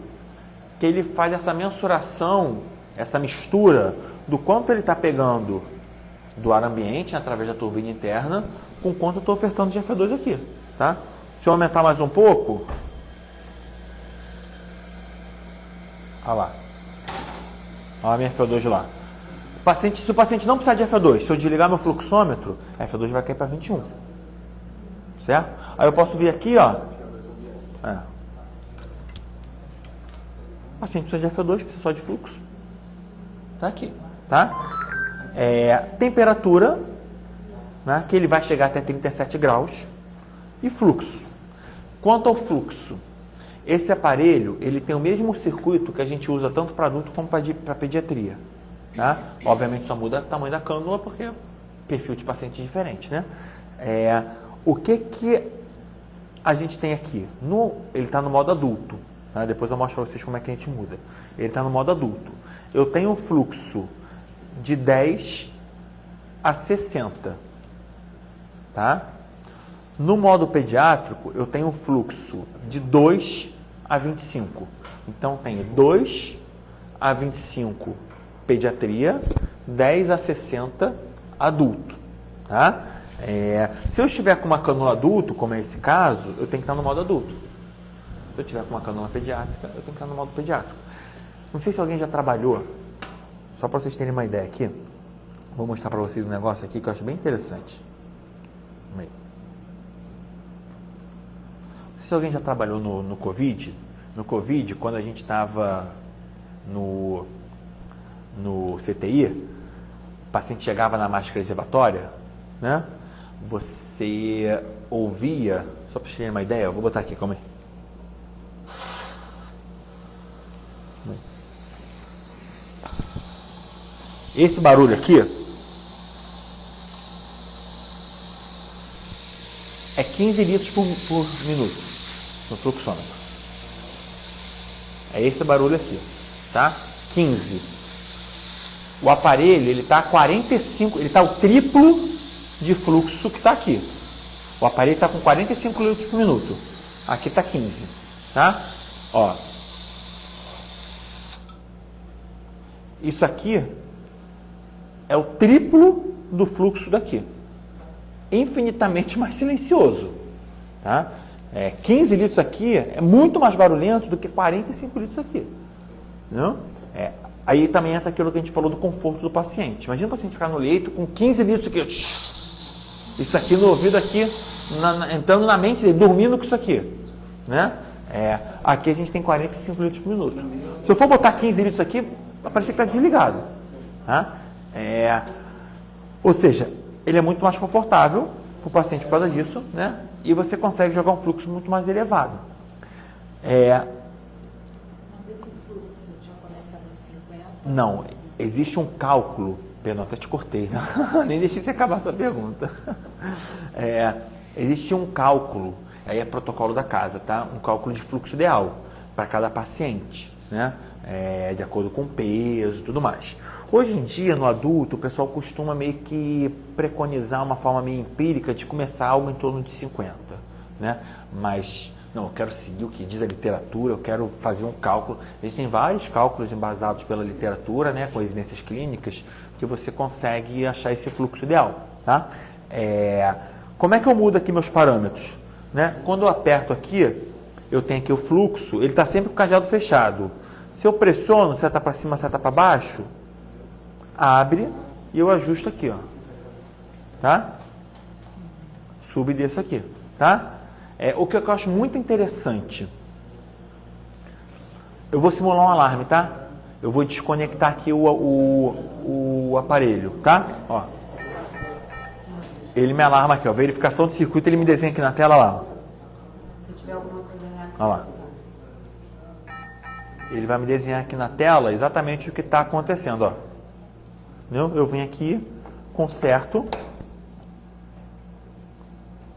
que ele faz essa mensuração, essa mistura do quanto ele está pegando do ar ambiente através da turbina interna com quanto eu estou ofertando de FO2 aqui. Tá? Se eu aumentar mais um pouco, olha lá, olha a minha FO2 lá. Se o paciente não precisar de FO2, se eu desligar meu fluxômetro, a FO2 vai cair para 21. Certo? Aí eu posso vir aqui, ó. O paciente precisa de FO2, precisa só de fluxo. Tá aqui. Tá? Temperatura, né, que ele vai chegar até 37 graus. E fluxo. Quanto ao fluxo, esse aparelho ele tem o mesmo circuito que a gente usa tanto para adulto como para pediatria. Tá? Obviamente só muda o tamanho da cânula porque perfil de paciente é diferente, né? O que a gente tem aqui? Ele está no modo adulto. Tá? Depois eu mostro para vocês como é que a gente muda. Ele está no modo adulto. Eu tenho um fluxo de 10 a 60. Tá? No modo pediátrico, eu tenho um fluxo de 2 a 25. Então, tenho 2 a 25 pediatria, 10 a 60 adulto. Tá? Se eu estiver com uma cânula adulto, como é esse caso, eu tenho que estar no modo adulto. Se eu estiver com uma cânula pediátrica, eu tenho que estar no modo pediátrico. Não sei se alguém já trabalhou, só para vocês terem uma ideia aqui. Vou mostrar para vocês um negócio aqui que eu acho bem interessante. Vamos aí. Não sei se alguém já trabalhou no Covid. No Covid, quando a gente estava no CTI, o paciente chegava na máscara reservatória, né? Você ouvia, só para vocês terem uma ideia, eu vou botar aqui, calma aí. Esse barulho aqui é 15 litros por minuto no fluxômetro. É esse barulho aqui, tá? 15. O aparelho, ele tá a 45, ele tá o triplo de fluxo que tá aqui. O aparelho tá com 45 litros por minuto. Aqui tá 15, tá? Ó. Isso aqui é o triplo do fluxo daqui. Infinitamente mais silencioso, tá? 15 litros aqui é muito mais barulhento do que 45 litros aqui. Não? Aí também entra aquilo que a gente falou do conforto do paciente. Imagina o paciente ficar no leito com 15 litros aqui. Isso aqui no ouvido, aqui, entrando na mente dele, dormindo com isso aqui. Né? Aqui a gente tem 45 litros por minuto. Se eu for botar 15 litros aqui, vai parecer que está desligado. Tá? Ou seja, ele é muito mais confortável para o paciente por causa disso, né? E você consegue jogar um fluxo muito mais elevado. Mas esse fluxo já começa nos 50? Não, existe um cálculo. Perdão, até te cortei, né? Nem deixei você acabar essa pergunta. Existe um cálculo, aí é protocolo da casa, tá? Um cálculo de fluxo ideal para cada paciente, né? De acordo com o peso e tudo mais. Hoje em dia, no adulto, o pessoal costuma meio que preconizar uma forma meio empírica de começar algo em torno de 50, né? Mas, não, eu quero seguir o que diz a literatura, eu quero fazer um cálculo. Existem vários cálculos embasados pela literatura, né, com evidências clínicas, que você consegue achar esse fluxo ideal, tá? Como é que eu mudo aqui meus parâmetros? Né? Quando eu aperto aqui, eu tenho aqui o fluxo, ele está sempre com o cadeado fechado. Se eu pressiono, seta para cima, seta para baixo, abre e eu ajusto aqui, ó. Tá? Subo e desço aqui, tá? O que eu acho muito interessante. Eu vou simular um alarme, tá? Eu vou desconectar aqui o aparelho, tá? Ó. Ele me alarma aqui, ó. Verificação de circuito, ele me desenha aqui na tela lá. Se tiver alguma coisa errada. Olha lá. Ele vai me desenhar aqui na tela exatamente o que está acontecendo, ó. Entendeu? Eu venho aqui, conserto.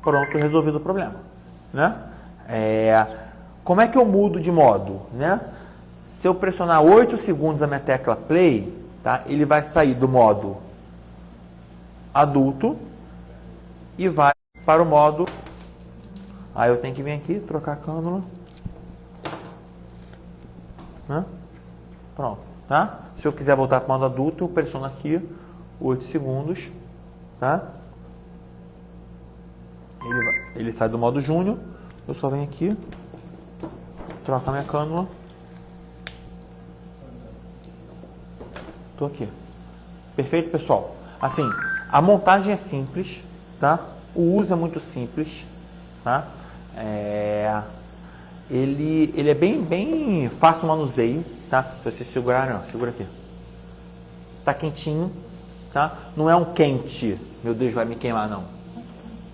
Pronto, resolvido o problema, né? Como é que eu mudo de modo, né? Se eu pressionar 8 segundos a minha tecla play, tá? Ele vai sair do modo adulto e vai para o modo... Aí eu tenho que vir aqui, trocar a câmera. Né? Pronto, tá? Se eu quiser voltar para o modo adulto, eu pressiono aqui 8 segundos, tá? Ele sai do modo júnior, eu só venho aqui, troco a minha cânula. Tô aqui. Perfeito, pessoal? Assim, a montagem é simples, tá? O uso é muito simples, tá? Ele é bem fácil o manuseio, tá? Se você segurar, não, segura aqui. Tá quentinho, tá? Não é um quente, meu Deus, vai me queimar, não.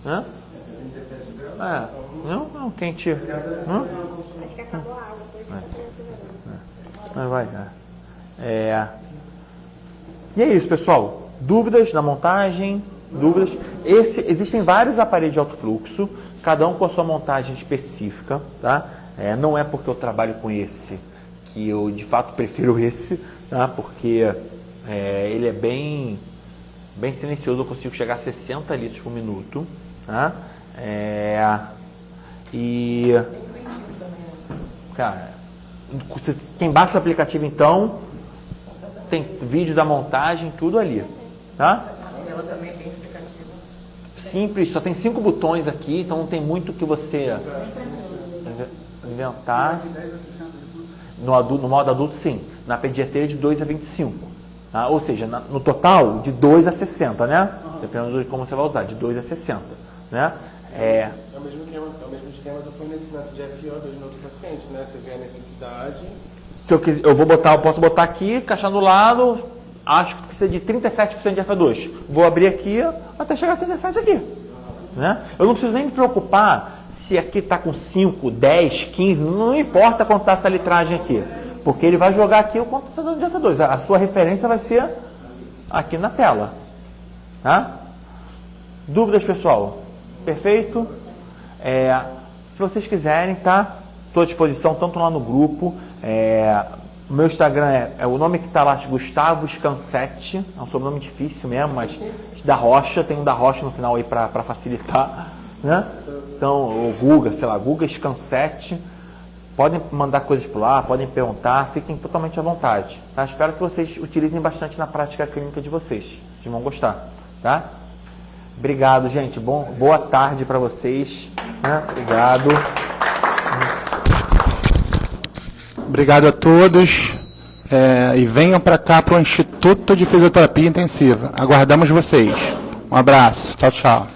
Hã? Não é um quente. Hã? Acho que acabou a água. Vai. E é isso, pessoal. Dúvidas na montagem? Dúvidas? Existem vários aparelhos de alto fluxo, cada um com a sua montagem específica, tá? Não é porque eu trabalho com esse que eu de fato prefiro esse, tá? Porque ele é bem silencioso, eu consigo chegar a 60 litros por minuto, tá? Cara, quem baixa o aplicativo então, tem vídeo da montagem, tudo ali, tá? Ela também é bem explicativa. Simples, só tem 5 botões aqui, então não tem muito que você inventar. No modo adulto, sim. Na pediatria, de 2 a 25. Tá? Ou seja, no total, de 2 a 60, né? Dependendo de como você vai usar, de 2 a 60. Né? É o mesmo esquema do fornecimento de FiO2 no outro paciente, né? Você vê a necessidade. Se eu posso botar aqui, encaixar do lado, acho que precisa de 37% de FiO2. Vou abrir aqui até chegar a 37 aqui. Né? Eu não preciso nem me preocupar se aqui está com 5, 10, 15, não importa quanto está essa litragem aqui. Porque ele vai jogar aqui o quanto está dando de FiO2. A sua referência vai ser aqui na tela. Tá? Dúvidas, pessoal? Perfeito? Se vocês quiserem, tá? Estou à disposição, tanto lá no grupo. O meu Instagram o nome que está lá, Gustavo Scansete. É um sobrenome difícil mesmo, mas da Rocha. Tem um da Rocha no final aí para facilitar. Né? Então, o Guga, sei lá, Guga Scansete. Podem mandar coisas por lá, podem perguntar, fiquem totalmente à vontade. Tá? Espero que vocês utilizem bastante na prática clínica de vocês. Vocês vão gostar. Tá? Obrigado, gente. Boa tarde para vocês. Né? Obrigado. Obrigado a todos. E venham para cá para o Instituto de Fisioterapia Intensiva. Aguardamos vocês. Um abraço. Tchau, tchau.